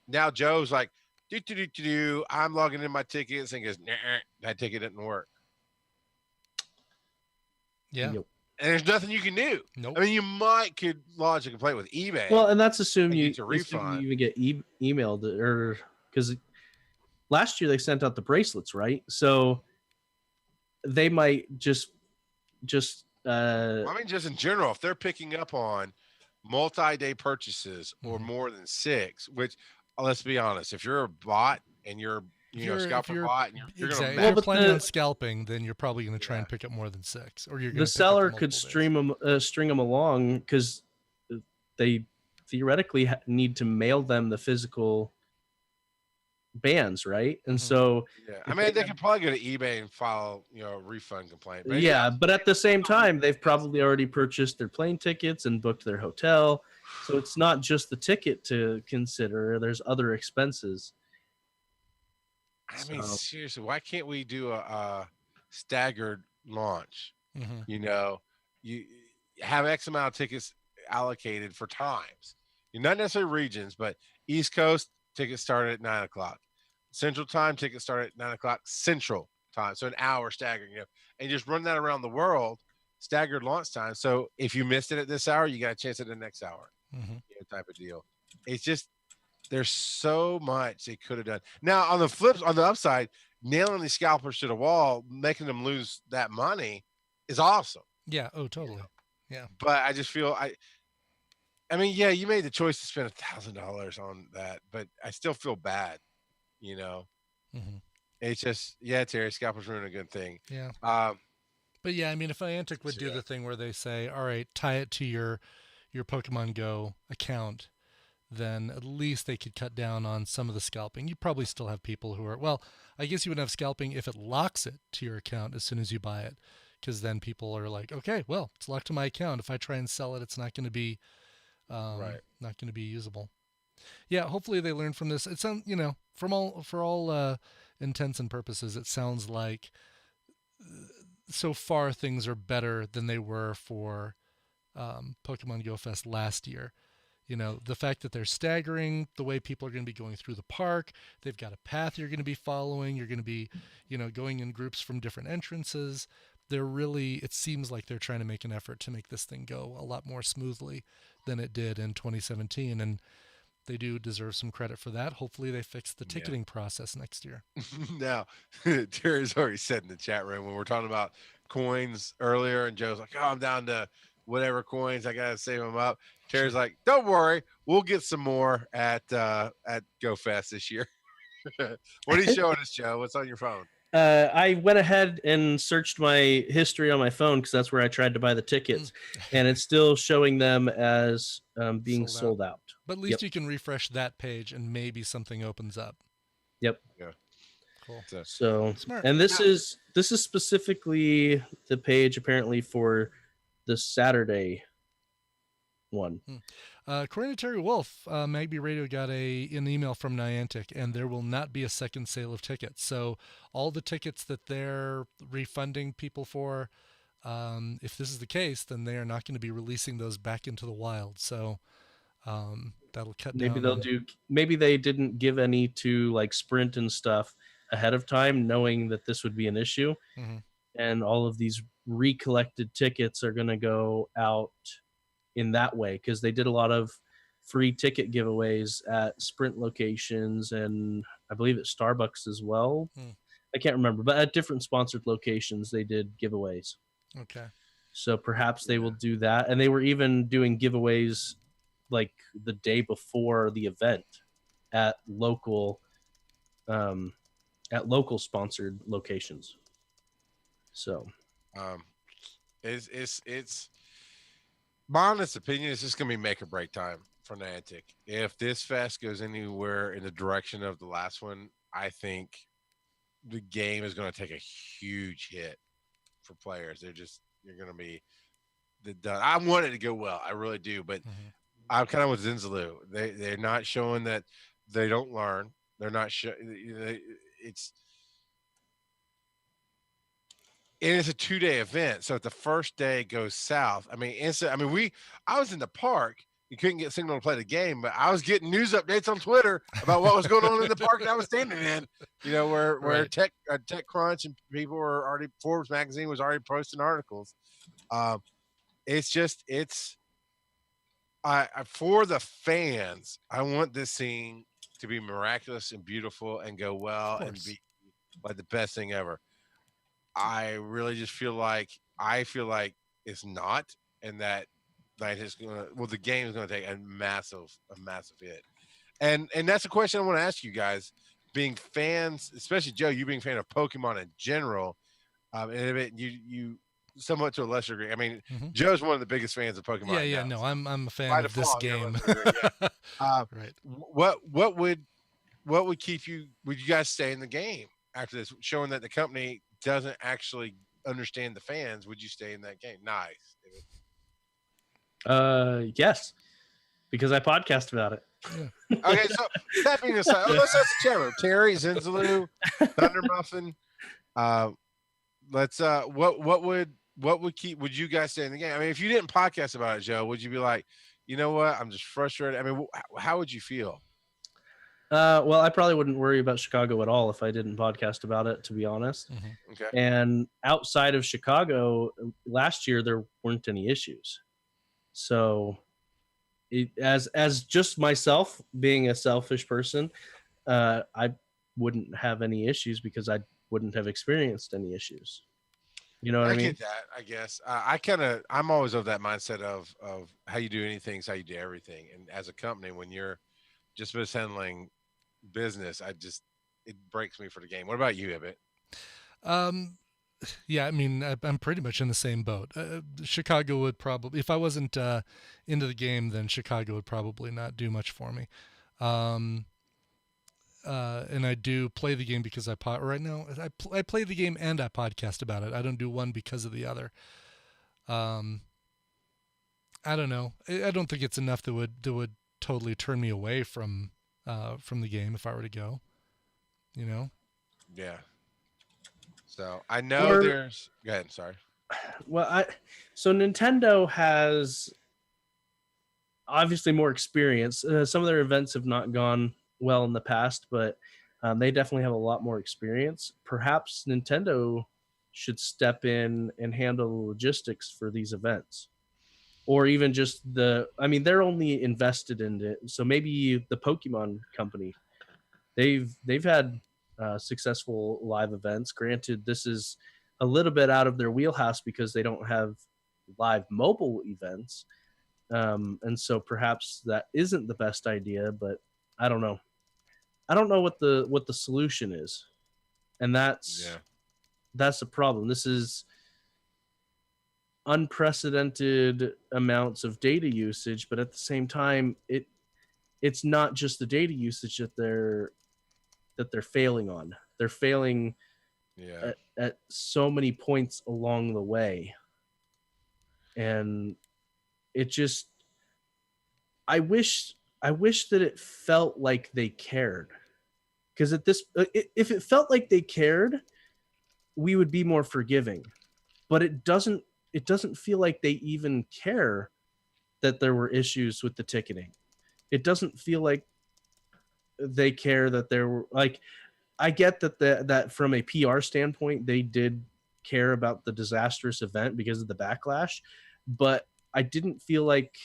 Now Joe's like, I'm logging in my tickets, and goes, nah, that ticket didn't work. Yeah. Yep. And there's nothing you can do. Nope. I mean, you could lodge a complaint with eBay. Well, and that's assuming you get a refund. even get emailed, or because last year they sent out the bracelets, right? So they might just I mean, just in general, if they're picking up on multi-day purchases or more than 6, which let's be honest, if you're a bot and you're scalper bot, and you're exactly. going to if you're planning on scalping, then you're probably going to try and pick up more than 6, or you're going the seller could string them along, because they theoretically need to mail them the physical bands, right? And so I mean, they could probably go to eBay and file a refund complaint. But but at the same time, they've probably already purchased their plane tickets and booked their hotel, so it's not just the ticket to consider. There's other expenses. I mean, seriously, why can't we do a staggered launch? You have X amount of tickets allocated for times. Not necessarily regions, but East Coast tickets start at 9:00. Central Time tickets start at 9:00 Central Time, so an hour staggered. And just run that around the world, staggered launch time. So if you missed it at this hour, you got a chance at the next hour. Type of deal. It's just there's so much they could have done. Now on the upside, nailing these scalpers to the wall, making them lose that money is awesome. Yeah. Oh, totally. Yeah. But I just feel I mean, yeah, you made the choice to spend $1,000 on that, but I still feel bad. It's just Terry, scalpers ruin a good thing. Yeah. But yeah, I mean, if Niantic would do the thing where they say, all right, tie it to your Pokemon Go account, then at least they could cut down on some of the scalping. You probably still have people who are, well, I guess you wouldn't have scalping if it locks it to your account as soon as you buy it, because then people are like, okay, well, it's locked to my account. If I try and sell it, it's not going to be not going to be usable. Yeah, hopefully they learn from this. It sounds, for all intents and purposes, it sounds like so far things are better than they were for Pokemon Go Fest last year. The fact that they're staggering the way people are going to be going through the park, they've got a path you're going to be following, you're going to be, going in groups from different entrances. It seems like they're trying to make an effort to make this thing go a lot more smoothly than it did in 2017. And they do deserve some credit for that. Hopefully they fix the ticketing process next year. Now, Terry's already said in the chat room when we're talking about coins earlier, and Joe's like, oh, I'm down to whatever coins, I got to save them up. Terry's like, don't worry, we'll get some more at Go Fest this year. What are you showing us, Joe? What's on your phone? I went ahead and searched my history on my phone, because that's where I tried to buy the tickets, and it's still showing them as being sold out. But at least you can refresh that page and maybe something opens up. Yep. Yeah. Cool. So smart. And this is specifically the page apparently for the Saturday one. According to Terry Wolf, Magby Radio got an email from Niantic, and there will not be a second sale of tickets. So all the tickets that they're refunding people for, if this is the case, then they are not going to be releasing those back into the wild. So that'll cut down. Maybe they didn't give any to like Sprint and stuff ahead of time, knowing that this would be an issue. And all of these recollected tickets are going to go out in that way, because they did a lot of free ticket giveaways at Sprint locations, and I believe at Starbucks as well. I can't remember, but at different sponsored locations they did giveaways. Okay. So perhaps they will do that. And they were even doing giveaways like the day before the event at local sponsored locations. So it's my honest opinion, it's just gonna be make or break time for Niantic. If this fest goes anywhere in the direction of the last one, I think the game is going to take a huge hit for players. You're going to be done. I want it to go well, I really do, but I'm kind of with Zinzaloo. They're not showing that they don't learn. They're not it's and it's a 2-day event. So if the first day goes south, I mean, I was in the park. You couldn't get signal to play the game, but I was getting news updates on Twitter about what was going on in the park that I was standing in. You know, where Right. TechCrunch and people were already, Forbes magazine was already posting articles. It's for the fans, I want this scene to be miraculous and beautiful and go well and course. be like the best thing ever. I really just feel like it's not, and that the game is gonna take a massive hit. And that's a question I want to ask you guys, being fans, especially Joe, you being a fan of Pokemon in general, and you somewhat to a lesser degree. I mean, Mhm. Joe's one of the biggest fans of Pokemon. Yeah. Now, No, so I'm a fan by of this default, you're a game. lesser degree, yeah. Right. What would keep you? Would you guys stay in the game after this, showing that the company doesn't actually understand the fans? Would you stay in that game? Nice. Yes, because I podcast about it. Yeah. Okay, so that being aside, let's ask the chat room. Terry, Zinzaloo, Thunder Muffin. Let's what would keep? Would you guys stay in the game? I mean, if you didn't podcast about it, Joe, would you be like, you know what? I'm just frustrated. I mean, how would you feel? Well, I probably wouldn't worry about Chicago at all if I didn't podcast about it, to be honest. Mhm. Okay. And outside of Chicago, last year there weren't any issues. So, as just myself being a selfish person, I wouldn't have any issues because I wouldn't have experienced any issues. You know what I mean? Get that. I guess I'm always of that mindset of how you do anything is how you do everything. And as a company, when you're just mishandling business, it breaks me for the game. What about you, Ibbot? Yeah, I mean, I'm pretty much in the same boat. Chicago would probably, if I wasn't into the game, then Chicago would probably not do much for me. And I do play the game because right now I play the game and I podcast about it. I don't do one because of the other. I don't know. I don't think it's enough that would totally turn me away from the game if I were to go. You know? Yeah. So I know Or- there's. Go ahead. Sorry. Well, so Nintendo has obviously more experience. Some of their events have not gone well in the past, but they definitely have a lot more experience. Perhaps Nintendo should step in and handle the logistics for these events, or even just they're only invested in it. So maybe the Pokemon company, they've had successful live events. Granted, this is a little bit out of their wheelhouse because they don't have live mobile events. And so perhaps that isn't the best idea, but I don't know. I don't know what the solution is. And that's the problem. This is unprecedented amounts of data usage, but at the same time, it's not just the data usage that they're failing on. They're failing at so many points along the way. And it just, I wish that it felt like they cared. Because if it felt like they cared, we would be more forgiving. But it doesn't feel like they even care that there were issues with the ticketing. It doesn't feel like they care that there were, like, I get that from a PR standpoint, they did care about the disastrous event because of the backlash, but I didn't feel like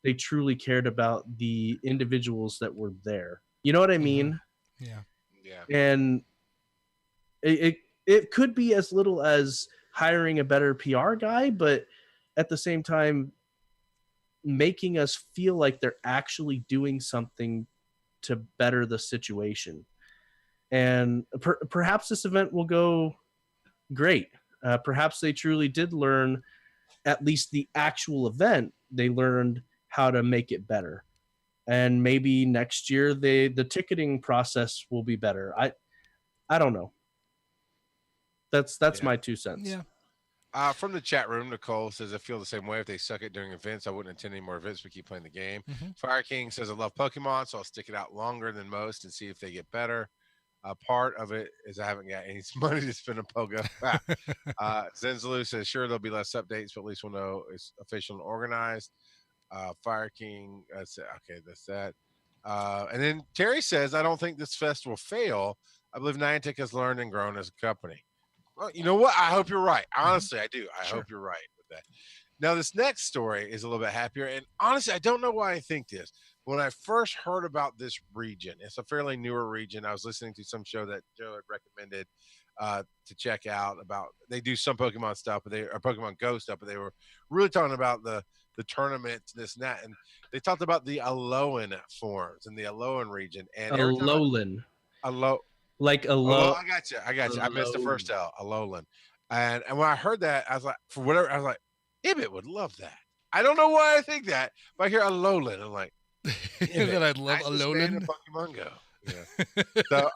they truly cared about the individuals that were there. You know what I mean? Yeah. And it could be as little as hiring a better PR guy, but at the same time, making us feel like they're actually doing something to better the situation. And perhaps this event will go great. Perhaps they truly did learn, at least the actual event, they learned how to make it better. And maybe next year the ticketing process will be better. I don't know. That's my 2 cents. Yeah. From the chat room, Nicole says, I feel the same way. If they suck it during events, I wouldn't attend any more events, but keep playing the game. Mhm. Fire King says, I love Pokemon, so I'll stick it out longer than most and see if they get better. Part of it is I haven't got any money to spend on Pogo. Zenzaloo says, sure, there'll be less updates, but at least we'll know it's official and organized. Fire King, that's that. And then Terry says, I don't think this fest will fail. I believe Niantic has learned and grown as a company. Well, you know what? I hope you're right. Honestly, I do. I hope you're right with that. Now, this next story is a little bit happier. And honestly, I don't know why I think this. When I first heard about this region, it's a fairly newer region. I was listening to some show that Joe had recommended to check out about. They do some Pokemon stuff, but Pokemon Go stuff, but they were really talking about the tournaments, this and that, and they talked about the Alolan forms in the Alolan region. And Alolan, like a low. I got you. I missed the first L. Alolan, and when I heard that, I was like, for whatever, I was like, Ibit would love that. I don't know why I think that, but I hear Alolan, I'm like. That I'd love Alolan. Pokemon Go. Yeah. So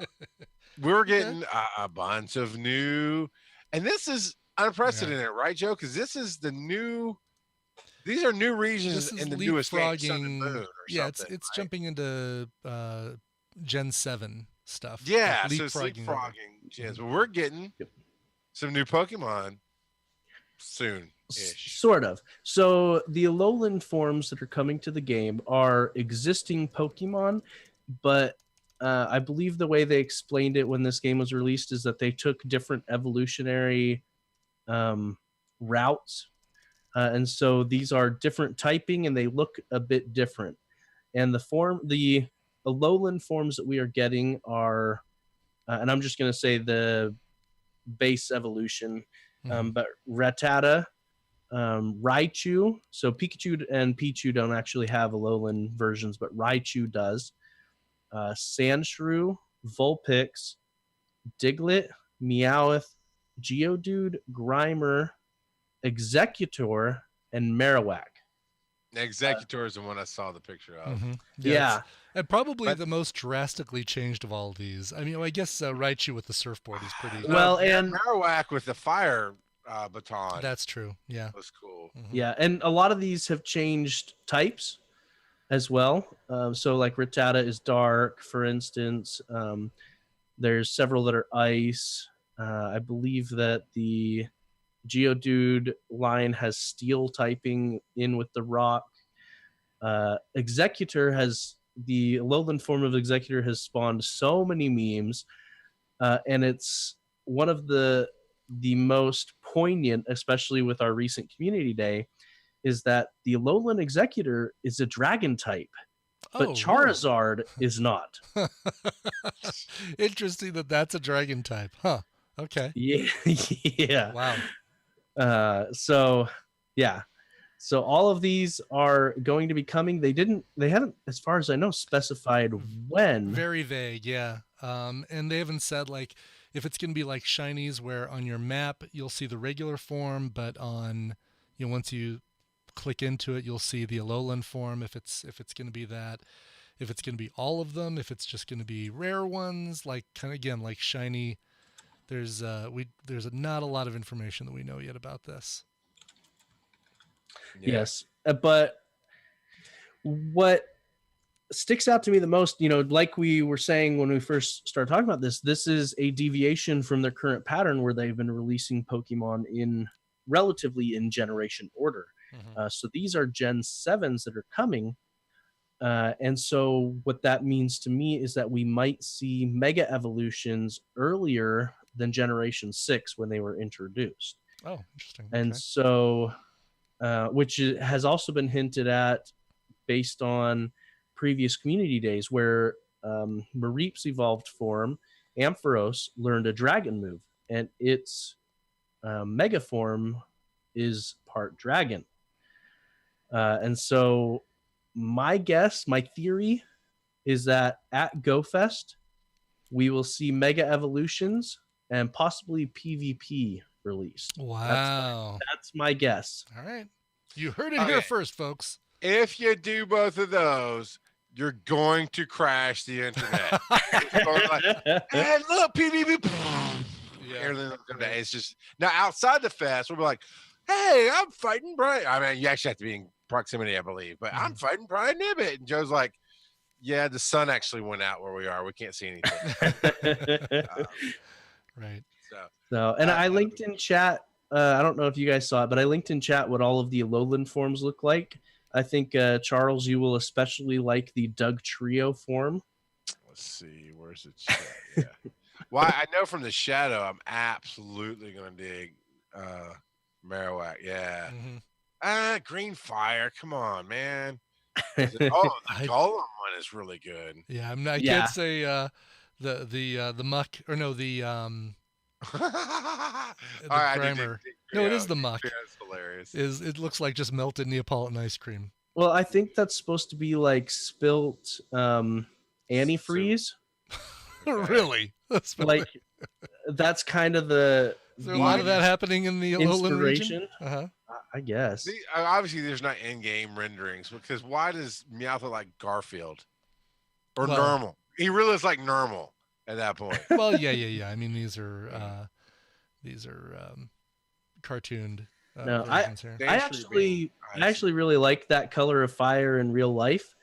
we're getting a bunch of new, and this is unprecedented, right, Joe? Because this is the new. These are new regions in the newest game, Sun and Moon, it's right? Jumping into Gen 7 stuff. Yeah, so it's leapfrogging gens. But we're getting some new Pokemon soon. Sort of. So the Alolan forms that are coming to the game are existing Pokemon, but I believe the way they explained it when this game was released is that they took different evolutionary routes. And so these are different typing and they look a bit different. And the Alolan forms that we are getting are, and I'm just going to say the base evolution, but Rattata, Raichu. So Pikachu and Pichu don't actually have Alolan versions, but Raichu does. Sandshrew, Vulpix, Diglett, Meowth, Geodude, Grimer, Executor, and Marowak. Executor is the one I saw the picture of. Yeah. And probably the most drastically changed of all of these. I mean, I guess Raichu with the surfboard is pretty... Well, and Marowak with the fire baton. That's true. Yeah. That was cool. Yeah, and a lot of these have changed types as well. So like Rattata is dark, for instance. There's several that are ice. I believe that the Geodude line has steel typing in with the rock. Executor has... The Alolan form of Executor has spawned so many memes, and it's one of the most poignant, especially with our recent community day, is that the Alolan Executor is a dragon type, but Charizard is not. Interesting that's a dragon type, huh? Okay. Yeah. Wow. So all of these are going to be coming. They haven't, as far as I know, specified when. Very vague, yeah. And they haven't said like if it's going to be like shinies where on your map you'll see the regular form, but on once you click into it you'll see the Alolan form. If it's going to be that, if it's going to be all of them, if it's just going to be rare ones, like kind of again like shiny. There's not a lot of information that we know yet about this. Yeah. Yes, but what sticks out to me the most, like we were saying when we first started talking about this is a deviation from their current pattern where they've been releasing Pokemon relatively in generation order. So these are Gen 7s that are coming. And so what that means to me is that we might see Mega Evolutions earlier than Generation 6 when they were introduced. Oh, interesting. And so... which has also been hinted at based on previous community days where Mareep's evolved form, Ampharos, learned a dragon move, and its mega form is part dragon. And so my theory is that at GoFest, we will see Mega Evolutions and possibly PvP released. Wow. That's my guess. All right. You heard it here first, folks. If you do both of those, you're going to crash the internet. Hey, look, PvP. It's just now outside the fest, we'll be like, hey, I'm fighting Brian. I mean, you actually have to be in proximity, I believe, but I'm fighting Brian Nibbit. And Joe's like, Yeah, the sun actually went out where we are. We can't see anything. Right. So, and I linked in chat. I don't know if you guys saw it, but I linked in chat what all of the Alolan forms look like. I think Charles, you will especially like the Doug Trio form. Let's see, where's the chat? Yeah. Well, I know from the shadow, I'm absolutely gonna dig Marowak. Yeah. Green Fire. Come on, man. The Golem one is really good. Yeah, I can't say the muck or no the Grimer. No, it is the muck. That's hilarious. It looks like just melted Neapolitan ice cream. Well, I think that's supposed to be like spilt antifreeze. Really? Like that's kind of the. Is there a lot of that happening in the Alolan region? I guess. Obviously, there's not in-game renderings because why does Meowth look like Garfield or Normal? He really looks like Normal at that point. Well, yeah. I mean, these are cartooned. No, I actually really like that color of fire in real life.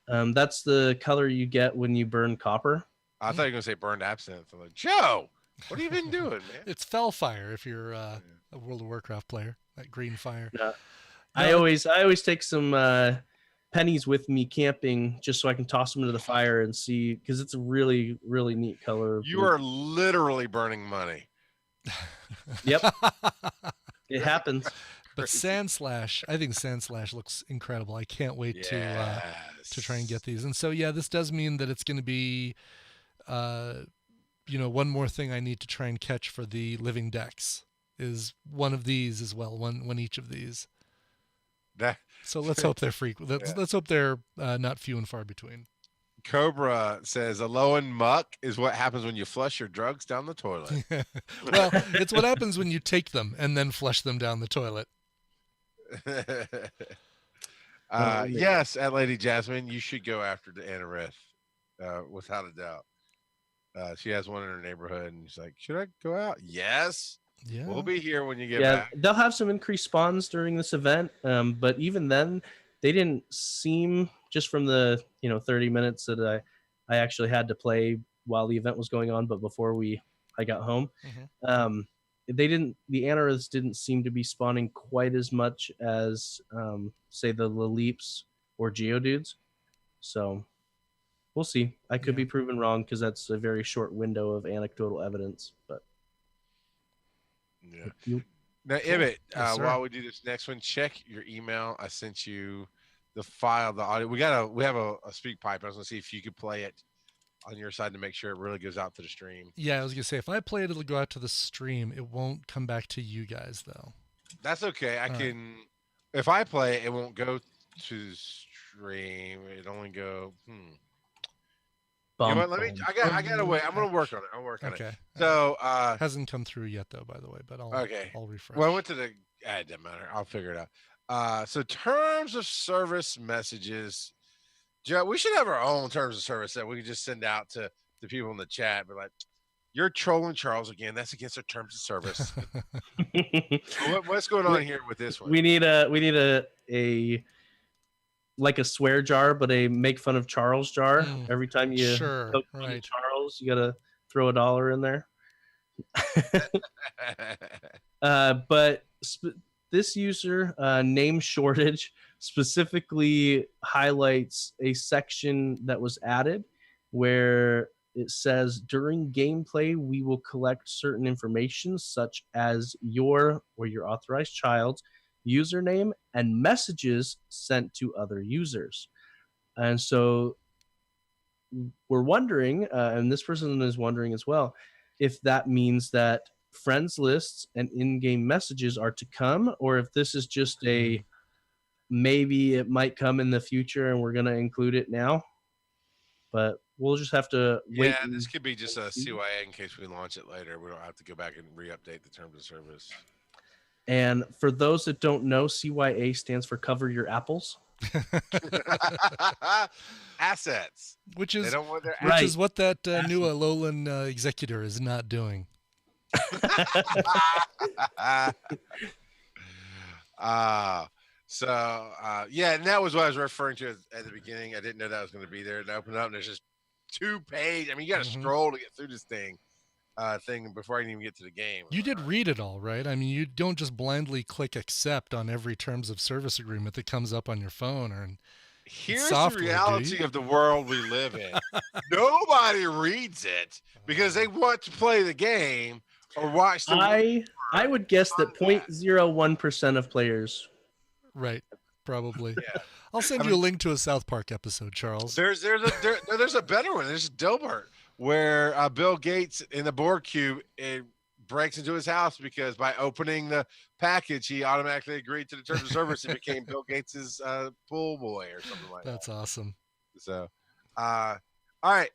That's the color you get when you burn copper. I thought you were gonna say burned absinthe. I'm like, Joe, what have you been doing, man? It's Fell Fire if you're a World of Warcraft player. That green fire. No. I always take some pennies with me camping just so I can toss them into the fire and see, because it's a really, really neat color. You are literally burning money. Yep. It happens. But Sandslash, I think Sandslash looks incredible. I can't wait to try and get these. And so, yeah, this does mean that it's going to be, one more thing I need to try and catch for the living decks is one of these as well, one each of these. So let's hope they're frequent. Let's hope they're not few and far between. Cobra says Alolan muck is what happens when you flush your drugs down the toilet. Well, it's what happens when you take them and then flush them down the toilet. Yes, at Lady Jasmine, you should go after the Anorith, without a doubt. She has one in her neighborhood, and she's like, "Should I go out?" Yes. Yeah. We'll be here when you get back. They'll have some increased spawns during this event, but even then, they didn't seem, just from the 30 minutes that I actually had to play while the event was going on, but before I got home, the Anoriths didn't seem to be spawning quite as much as say the Laleeps or Geodudes. So we'll see. I could be proven wrong because that's a very short window of anecdotal evidence, but. Yeah. Now, Ibbot, while we do this next one, check your email. I sent you the file, the audio. We have a speak pipe. I was gonna see if you could play it on your side to make sure it really goes out to the stream. Yeah, I was gonna say if I play it, it'll go out to the stream. It won't come back to you guys though. That's okay. If I play it, it won't go to the stream. It only go. You know what, I got to wait. I'm going to work on it. On it. So, hasn't come through yet though, by the way, but I'll refresh. Well, I went to it doesn't matter. I'll figure it out. So terms of service messages, Joe, we should have our own terms of service that we can just send out to the people in the chat. But like, you're trolling Charles again. That's against our terms of service. What's going on here with this one? We need a like a swear jar, but a make fun of Charles jar. Every time you poke fun of Charles, you gotta throw $1 in there. But this user, name shortage, specifically highlights a section that was added where it says during gameplay we will collect certain information such as your or your authorized child's username and messages sent to other users. And so we're wondering, and this person is wondering as well, if that means that friends lists and in-game messages are to come, or if this is just a maybe it might come in the future and we're going to include it now. But we'll just have to wait. Yeah, this could be just a CYA in case we launch it later. We don't have to go back and re-update the terms of service. And for those that don't know, CYA stands for Cover Your Apples. Assets. Which is what that new Alolan executor is not doing. So yeah, and that was what I was referring to at the beginning. I didn't know that was going to be there. And I opened up, and there's just 2 pages. I mean, you got to scroll to get through this thing before I can even get to the game. You did read it all, right? I mean, you don't just blindly click accept on every terms of service agreement that comes up on your phone or in Here's software, the reality of the world we live in. Nobody reads it because they want to play the game or watch the. I would guess that 0.01% of players. Right, probably. Yeah. I'll send you a link to a South Park episode, Charles. There's a better one. There's Dilbert, where Bill Gates in the Borg cube breaks into his house because by opening the package, he automatically agreed to the terms of service and became Bill Gates's pool boy or something like that. That's awesome. So, all right,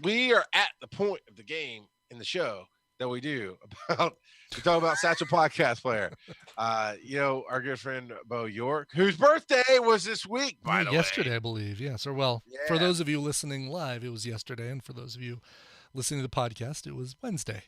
we are at the point of the game in the show that we talk about Satchel Podcast Player. Our good friend Bo York, whose birthday was this week, by the way. Yesterday, I believe. Yes. Or for those of you listening live, it was yesterday, and for those of you listening to the podcast, it was Wednesday.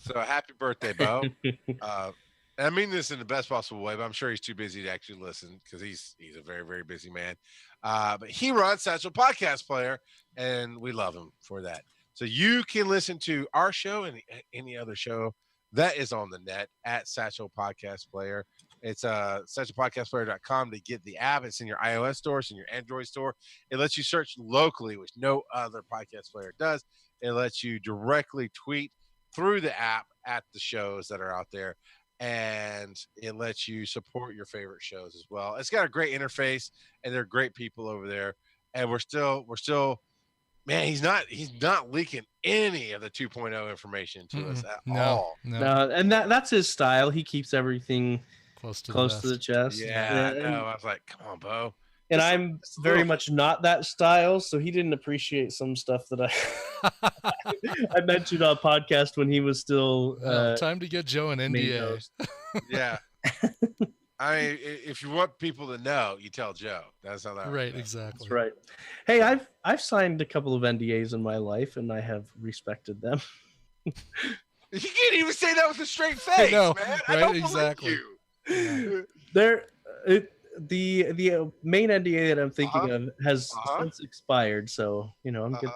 So happy birthday, Bo. And I mean this in the best possible way, but I'm sure he's too busy to actually listen because he's a very, very busy man. But he runs Satchel Podcast Player, and we love him for that. So you can listen to our show and any other show that is on the net at Satchel Podcast Player. It's satchelpodcastplayer.com to get the app. It's in your iOS store, it's in your Android store. It lets you search locally, which no other podcast player does. It lets you directly tweet through the app at the shows that are out there, and it lets you support your favorite shows as well. It's got a great interface, and they're great people over there. And we're still man, he's not leaking any of the 2.0 information to us at all. No, and that's his style. He keeps everything close to the chest. Yeah, I was like, come on, Bo. And I'm very much not that style, so he didn't appreciate some stuff that I mentioned on podcast when he was still. Time to get Joe an NDA. Yeah. I mean, if you want people to know, you tell Joe. That's how that works. Right, exactly. That's right. Hey, I've signed a couple of NDAs in my life, and I have respected them. You can't even say that with a straight face, man. Right, I don't exactly. believe you. The main NDA that I'm thinking of has since expired, so I'm good.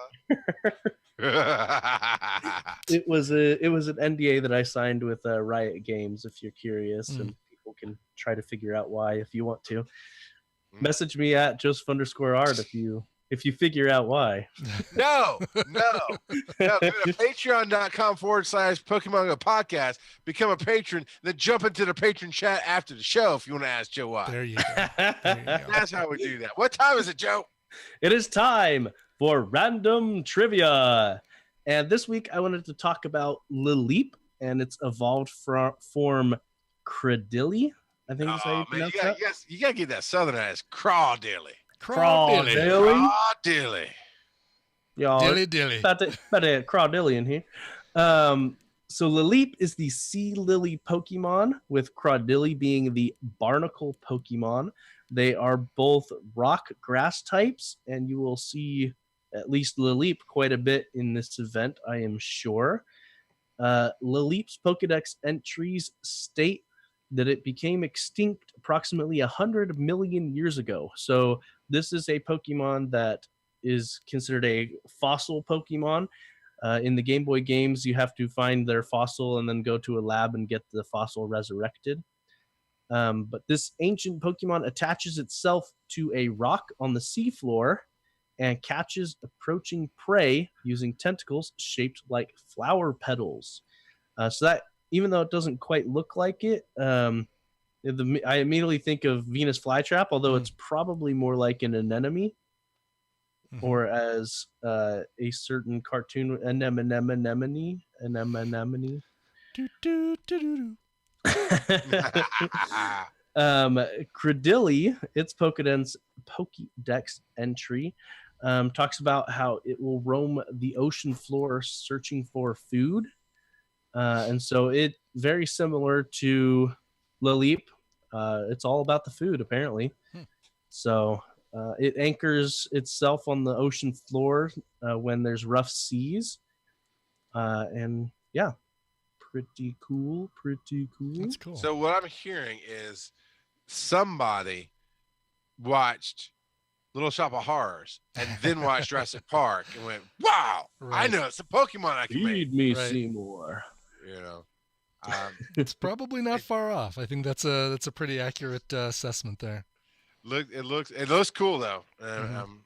It was an NDA that I signed with Riot Games. If you're curious, and people can try to figure out why if you want to. Message me at Joseph_Art if you figure out why. No. Go to patreon.com/Pokemon GO Podcast. Become a patron, then jump into the patron chat after the show if you want to ask Joe why. There you go. That's how we do that. What time is it, Joe? It is time for random trivia. And this week I wanted to talk about Lileep and its evolved form Cradilly. I think that's how you pronounce that. You got to get that southern ass. Crawdilly. Crawdilly. Y'all, dilly. About to Crawdilly in here. So Lileep is the sea lily Pokemon, with Crawdilly being the barnacle Pokemon. They are both rock grass types, and you will see at least Lileep quite a bit in this event, I am sure. Lileep's Pokedex entries state that it became extinct approximately 100 million years ago. So this is a Pokemon that is considered a fossil Pokemon. In the Game Boy games, you have to find their fossil and then go to a lab and get the fossil resurrected. But this ancient Pokemon attaches itself to a rock on the seafloor and catches approaching prey using tentacles shaped like flower petals. So that, even though it doesn't quite look like it, I immediately think of Venus flytrap, although it's probably more like an anemone, or as a certain cartoon anemone. Cradilly, its Pokédex entry, talks about how it will roam the ocean floor searching for food. And so it very similar to Lileep. It's all about the food, apparently. So it anchors itself on the ocean floor when there's rough seas. And pretty cool. That's cool. So what I'm hearing is somebody watched Little Shop of Horrors and then watched Jurassic Park and went, "Wow, I Right. know it's a Pokemon I can make." Feed me, Right. Seymour. You know, It's probably not far off. I think that's a pretty accurate assessment there. it looks cool though. Mhm.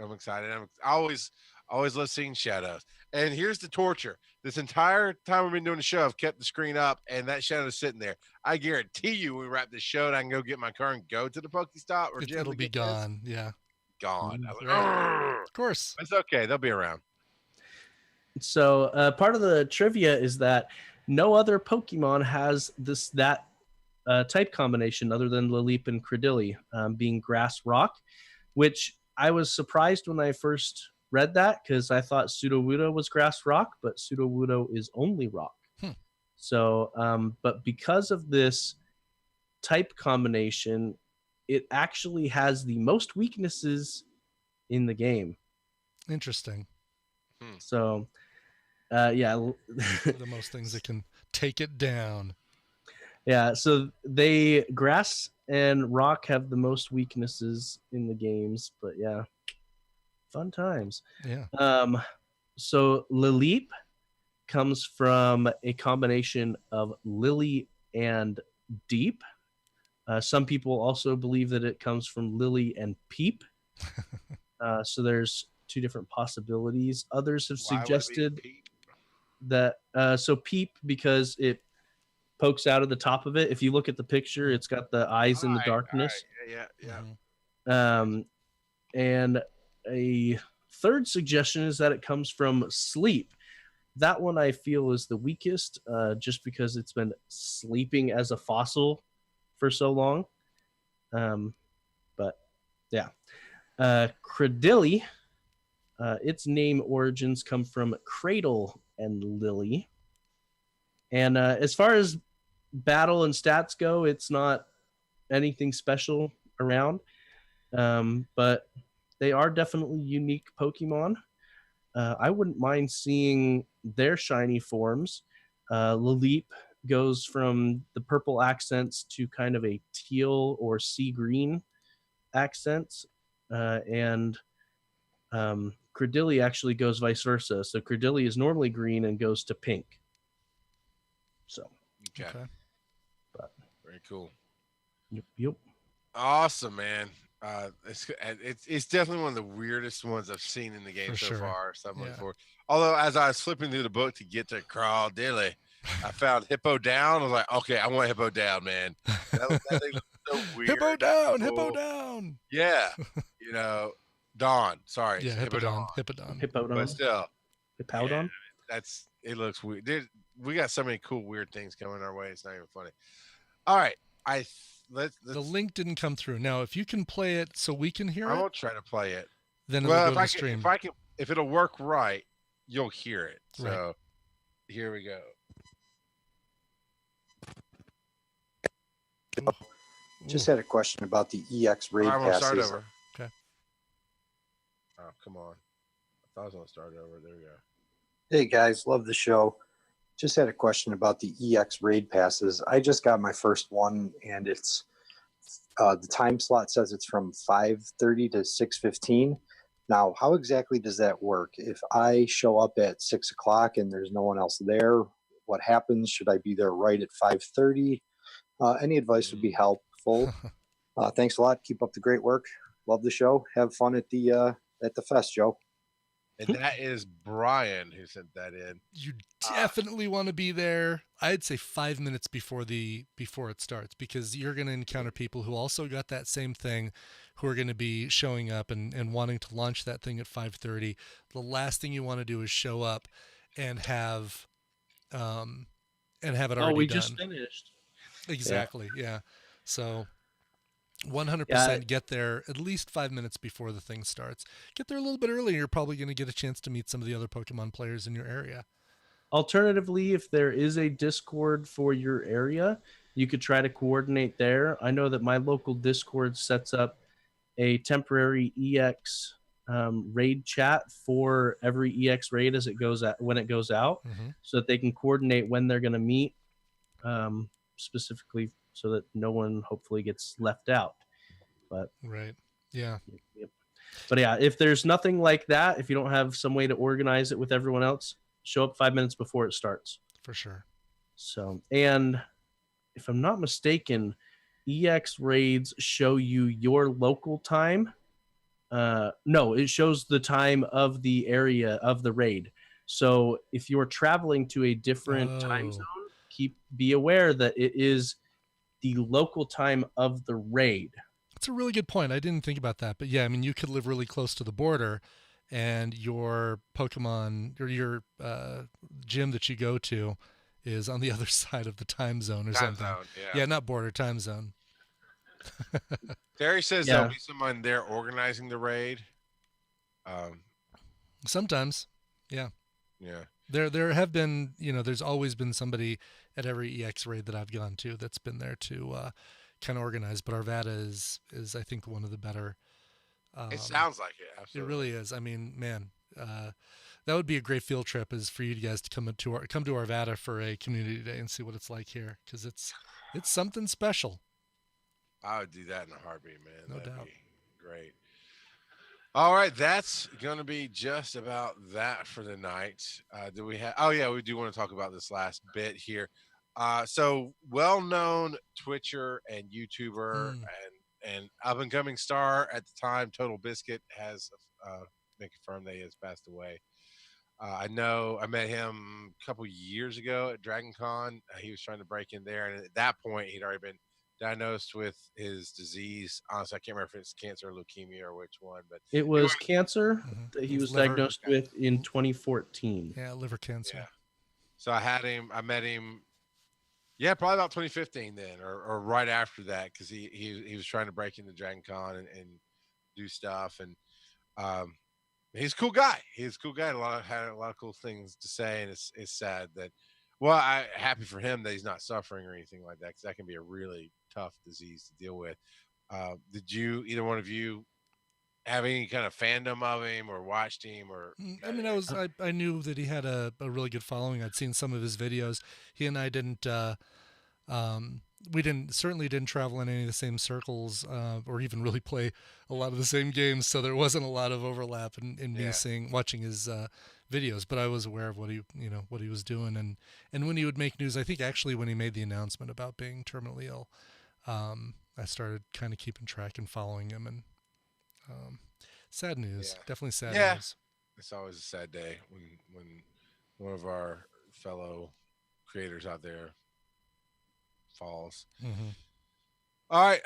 I'm excited. I always love seeing shadows. And here's the torture. This entire time we've been doing the show, I've kept the screen up, and that shadow's sitting there. I guarantee you, when we wrap this show, and I can go get my car and go to the Pokestop or It'll be gone. Yeah. Gone. I was like, Right. Of course. it's okay. They'll be around. So part of the trivia is that no other Pokemon has that type combination other than Lilip and Credilli, being Grass Rock, which I was surprised when I first read that because I thought Sudowoodo was Grass Rock, but Sudowoodo is only Rock. So, but because of this type combination, it actually has the most weaknesses in the game. Interesting. So, yeah. The most things that can take it down. Yeah, so Grass and Rock have the most weaknesses in the games, but yeah, fun times. Yeah. So Lilip comes from a combination of Lily and Deep. Some people also believe that it comes from Lily and Peep. So there's two different possibilities. Others have suggested that so Peep because it pokes out of the top of it. If you look at the picture, it's got the eyes in the darkness. Yeah. And a third suggestion is that it comes from Sleep. That one I feel is the weakest, just because it's been sleeping as a fossil for so long. But yeah, Credilli, its name origins come from cradle and lily. And as far as battle and stats go, it's not anything special around, but they are definitely unique Pokemon. I wouldn't mind seeing their shiny forms. Lilip goes from the purple accents to kind of a teal or sea green accents, and Credilli actually goes vice versa. So Credilli is normally green and goes to pink. So okay. But very cool. Yep. Awesome, man. It's definitely one of the weirdest ones I've seen in the game so far. So I'm looking forward. Although as I was flipping through the book to get to Crawdilly, I found Hippo Down. I was like, okay, I want Hippo Down, man. That thing looks so weird. Hippo Down, Hippo Down. Yeah, Dawn. Sorry, yeah, Hippodon. But still, Hippowdon. It looks weird. We got so many cool weird things coming our way. It's not even funny. All right, the link didn't come through. Now, if you can play it so we can hear it, I won't try to play it. Then it'll go to the stream. If it'll work right, you'll hear it. So right. Here we go. Just had a question about the EX raid passes. Start over. Okay. Oh, come on. I thought I was going to start over. There we go. Hey, guys. Love the show. Just had a question about the EX raid passes. I just got my first one, and it's the time slot says it's from 5:30 to 6:15. Now, how exactly does that work? If I show up at 6 o'clock and there's no one else there, what happens? Should I be there right at 5:30? Any advice would be helpful. Thanks a lot. Keep up the great work. Love the show. Have fun at the fest, Joe. And that is Brian who sent that in. You definitely want to be there. I'd say 5 minutes before it starts, because you're going to encounter people who also got that same thing, who are going to be showing up and wanting to launch that thing at 5:30. The last thing you want to do is show up and have it already done. Oh, we just finished. Exactly. Yeah. So 100% get there at least 5 minutes before the thing starts. Get there a little bit early. You're probably going to get a chance to meet some of the other Pokemon players in your area. Alternatively, if there is a Discord for your area, you could try to coordinate there. I know that my local Discord sets up a temporary EX raid chat for every EX raid when it goes out, so that they can coordinate when they're going to meet. specifically so that no one hopefully gets left out. But Right. Yeah. yep. But yeah, if there's nothing like that, if you don't have some way to organize it with everyone else, show up 5 minutes before it starts. For sure. So, and if I'm not mistaken, EX raids show you your local time. No, it shows the time of the area of the raid. So if you're traveling to a different time zone, be aware that it is the local time of the raid. That's a really good point. I didn't think about that. But yeah, I mean, you could live really close to the border and your Pokemon or your gym that you go to is on the other side of the time zone or something. Zone, yeah, not border, time zone. Terry says there'll be someone there organizing the raid. Sometimes, yeah. Yeah. There have been, there's always been somebody at every EX raid that I've gone to that's been there to kind of organize. But Arvada is I think one of the better. It sounds like it. Absolutely. It really is. I mean, man, that would be a great field trip. Is for you guys to come to Arvada for a community day and see what it's like here, because it's something special. I would do that in a heartbeat, man. No That'd doubt. Be great. All right, that's going to be just about that for the night. Do we have? Oh yeah, we do want to talk about this last bit here. So well-known Twitcher and YouTuber and up-and-coming star at the time, Total Biscuit, has been confirmed that he has passed away. I know I met him a couple years ago at Dragon Con. He was trying to break in there, and at that point, he'd already been diagnosed with his disease. Honestly, I can't remember if it's cancer or leukemia or which one, but it was cancer that he was diagnosed with in 2014. Yeah, liver cancer. Yeah. So I met him. Yeah, probably about 2015 then, or right after that, because he was trying to break into Dragon Con and do stuff, and he's a cool guy. He's a cool guy. Had a lot of cool things to say, and it's sad that. Well, I'm happy for him that he's not suffering or anything like that, because that can be a really tough disease to deal with. Did either one of you have any kind of fandom of him or watched him? Or I mean, I knew that he had a really good following. I'd seen some of his videos. He and I didn't we certainly didn't travel in any of the same circles or even really play a lot of the same games, so there wasn't a lot of overlap in me watching his videos, but I was aware of what he was doing, and when he would make news, I think actually when he made the announcement about being terminally ill, I started kind of keeping track and following him, and sad news. Definitely sad news. It's always a sad day when one of our fellow creators out there falls. Mm-hmm. All right,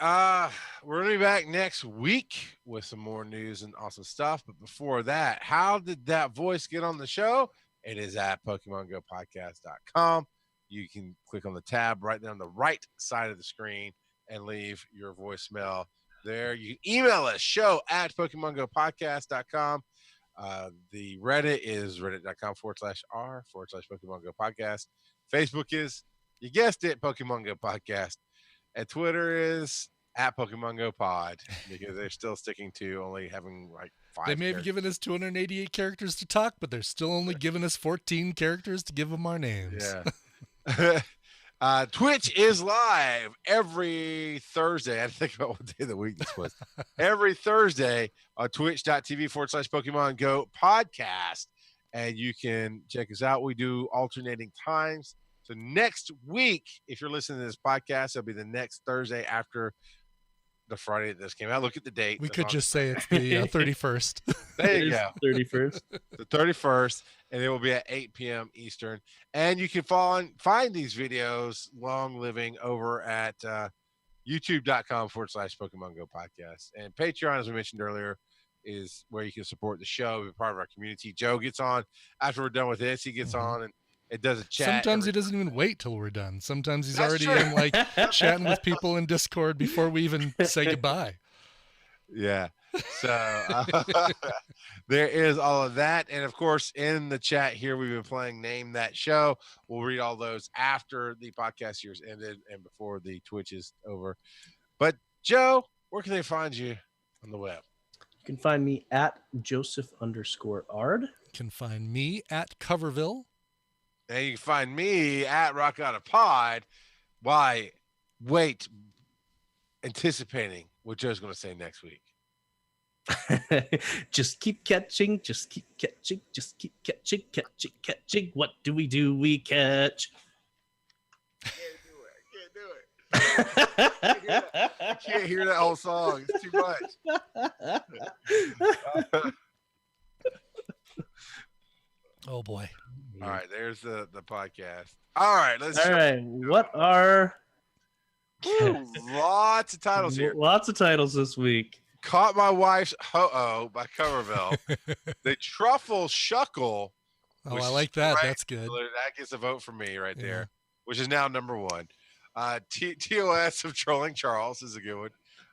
we're gonna be back next week with some more news and awesome stuff. But before that, how did that voice get on the show? It is at PokemonGoPodcast.com. You can click on the tab right there on the right side of the screen and leave your voicemail there. You can email us, show@PokemonGoPodcast.com. The Reddit is reddit.com/r/PokemonGoPodcast. Facebook is, you guessed it, Pokemon Go Podcast. And Twitter is at Pokemon Go Pod, because they're still sticking to only having like 5 They may have given us 288 characters to talk, but they're still only giving us 14 characters to give them our names. Yeah. Twitch is live every Thursday. I had to think about what day of the week this was. Every Thursday on twitch.tv/Pokemon Go Podcast. And you can check us out. We do alternating times. So next week, if you're listening to this podcast, it'll be the next Thursday after the Friday that this came out. Look at the date. We could just say it's the 31st. There you go. 31st. The 31st, and it will be at 8 p.m. Eastern. And you can find these videos long living over at youtube.com/Pokemon Go Podcast. And Patreon, as we mentioned earlier, is where you can support the show, be part of our community. Joe gets on after we're done with this. He gets on and it does a chat. Sometimes he doesn't even wait till we're done. Sometimes he's already in, like, chatting with people in Discord before we even say goodbye. Yeah. So there is all of that. And of course, in the chat here, we've been playing Name That Show. We'll read all those after the podcast year's ended and before the Twitch is over. But Joe, where can they find you on the web? You can find me at Joseph_Ard. You can find me at Coverville. And you can find me at Rock Out a Pod. Why? Wait, anticipating what Joe's going to say next week. Just keep catching, just keep catching, just keep catching, catching. What do? We catch. Can't do it. I can't hear that whole song. It's too much. Oh boy. All right, there's the podcast. All right, All right, what are lots of titles here. Lots of titles this week. Caught My Wife's Ho-Oh by Coverville. The Truffle Shuckle. Oh, I like that. Right, That's good. that gets a vote for me right Yeah. there, which is now number one. TOS of Trolling Charles is a good one.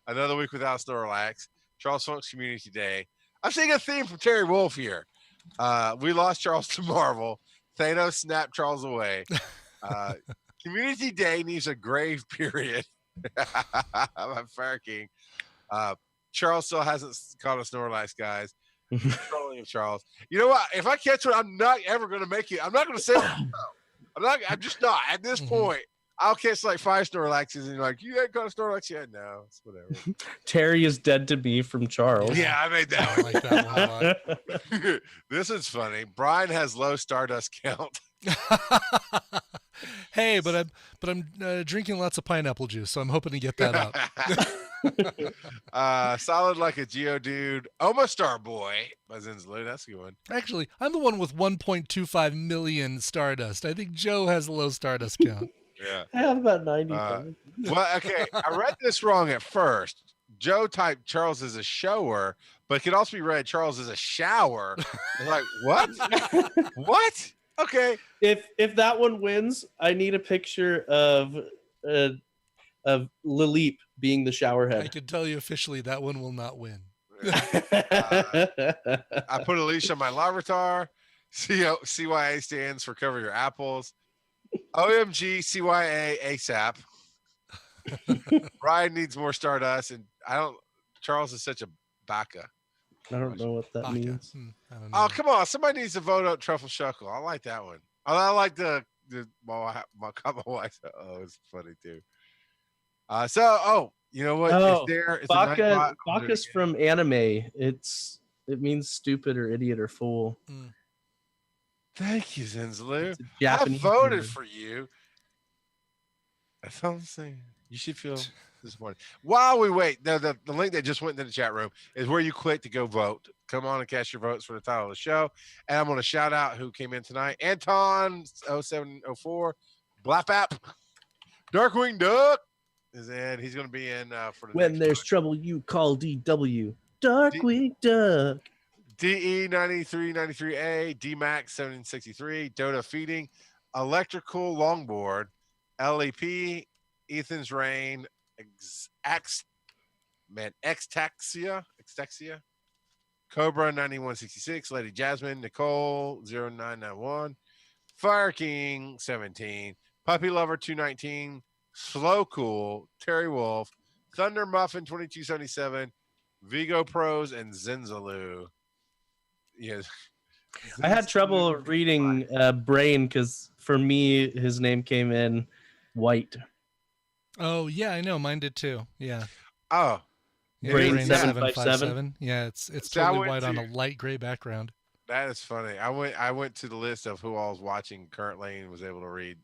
Another Week Without Snorlax. Charles Funk's Community Day. I'm seeing a theme from Terry Wolf here. We lost Charles to Marvel. Thanos snapped Charles away. Community Day needs a grave period. I'm Fire King. Charles still hasn't caught a Snorlax, guys. Trolling of Charles. You know what? If I catch one, I'm not ever going to make it. I'm not going to say it. I'm just not. At this point, I'll catch like 5 Snorlaxes and you're like, you ain't caught a Snorlax yet? No, it's whatever. Terry is dead to me from Charles. Yeah, I made that I one. like that one a lot. This is funny. Brian has low Stardust count. Hey, but I'm drinking lots of pineapple juice, so I'm hoping to get that up. Solid like a Geodude. Omastar Boy by Zinzaloo. That's a good one. Actually, I'm the one with 1.25 million Stardust. I think Joe has a low Stardust count. Yeah. I have about 90. Well, okay. I read this wrong at first. Joe typed Charles as a shower, but it could also be read Charles as a shower. I'm like, what? What? Okay. If that one wins, I need a picture of Lilip being the shower I head. can tell you officially that one will not win. I put a leash on my Larvitar. CYA stands for Cover Your Apples. OMG CYA ASAP. Ryan needs more Stardust, and Charles is such a baka. I don't know what that Baka. means. I don't know. Oh, come on. Somebody needs to vote out Truffle Shuckle. I like that one. I like the my wife. Oh, it's funny too. You know what? Oh, It's Baka's from anime. It means stupid or idiot or fool. Thank you, Zinzaloo. It's a Japanese I voted word. for you. That's all I'm saying. You should feel disappointed. While we wait, the link that just went into the chat room is where you click to go vote. Come on and cast your votes for the title of the show. And I'm going to shout out who came in tonight. Anton 0704, Blapap, Darkwing Duck is in. He's going to be in for the When next there's one. trouble, you call DW. Darkwing Duck. DE 9393A, DMAX 763, Dota Feeding, Electrical Longboard, LEP, Ethan's Rain, Xtaxia, Cobra 9166, Lady Jasmine, Nicole 0991, Fire King 17, Puppy Lover 219, Slow Cool, Terry Wolf, Thunder Muffin 2277, Vigo Pros, and Zinzaloo. Yes. I had trouble reading Brain because for me, his name came in white. Oh yeah, I know. Mine did too. Yeah. Oh, Yeah, Brain Brain 757. Yeah, it's So I totally went white on to- a light gray background. that is funny. I went to the list of who all was watching currently and was able to read.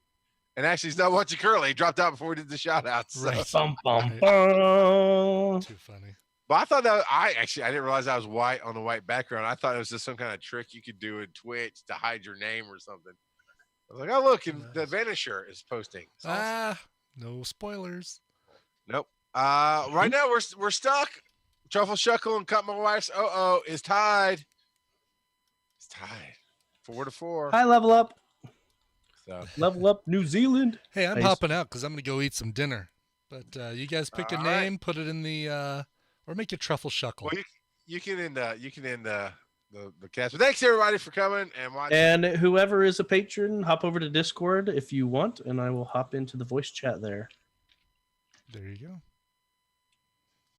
And actually, he's not watching currently. He dropped out before we did the shout outs. So. Right. Bum, bum, Right. bum. Too funny. But I thought that I didn't realize I was white on a white background. I thought it was just some kind of trick you could do in Twitch to hide your name or something. I was like, oh look, and the Vanisher is posting. It's awesome. No spoilers. Nope. Right now we're stuck. Truffle Shuckle and Cut My Wife's is tied. It's tied 4-4. Hi, level up. So Level up New Zealand. Hey, I'm Nice. hopping out because I'm gonna go eat some dinner. But you guys pick a All right. name, put it in the or make it Truffle Shuckle. well, you can end the cast. But thanks everybody for coming and watching. And whoever is a patron, hop over to Discord if you want, and I will hop into the voice chat there. There you go.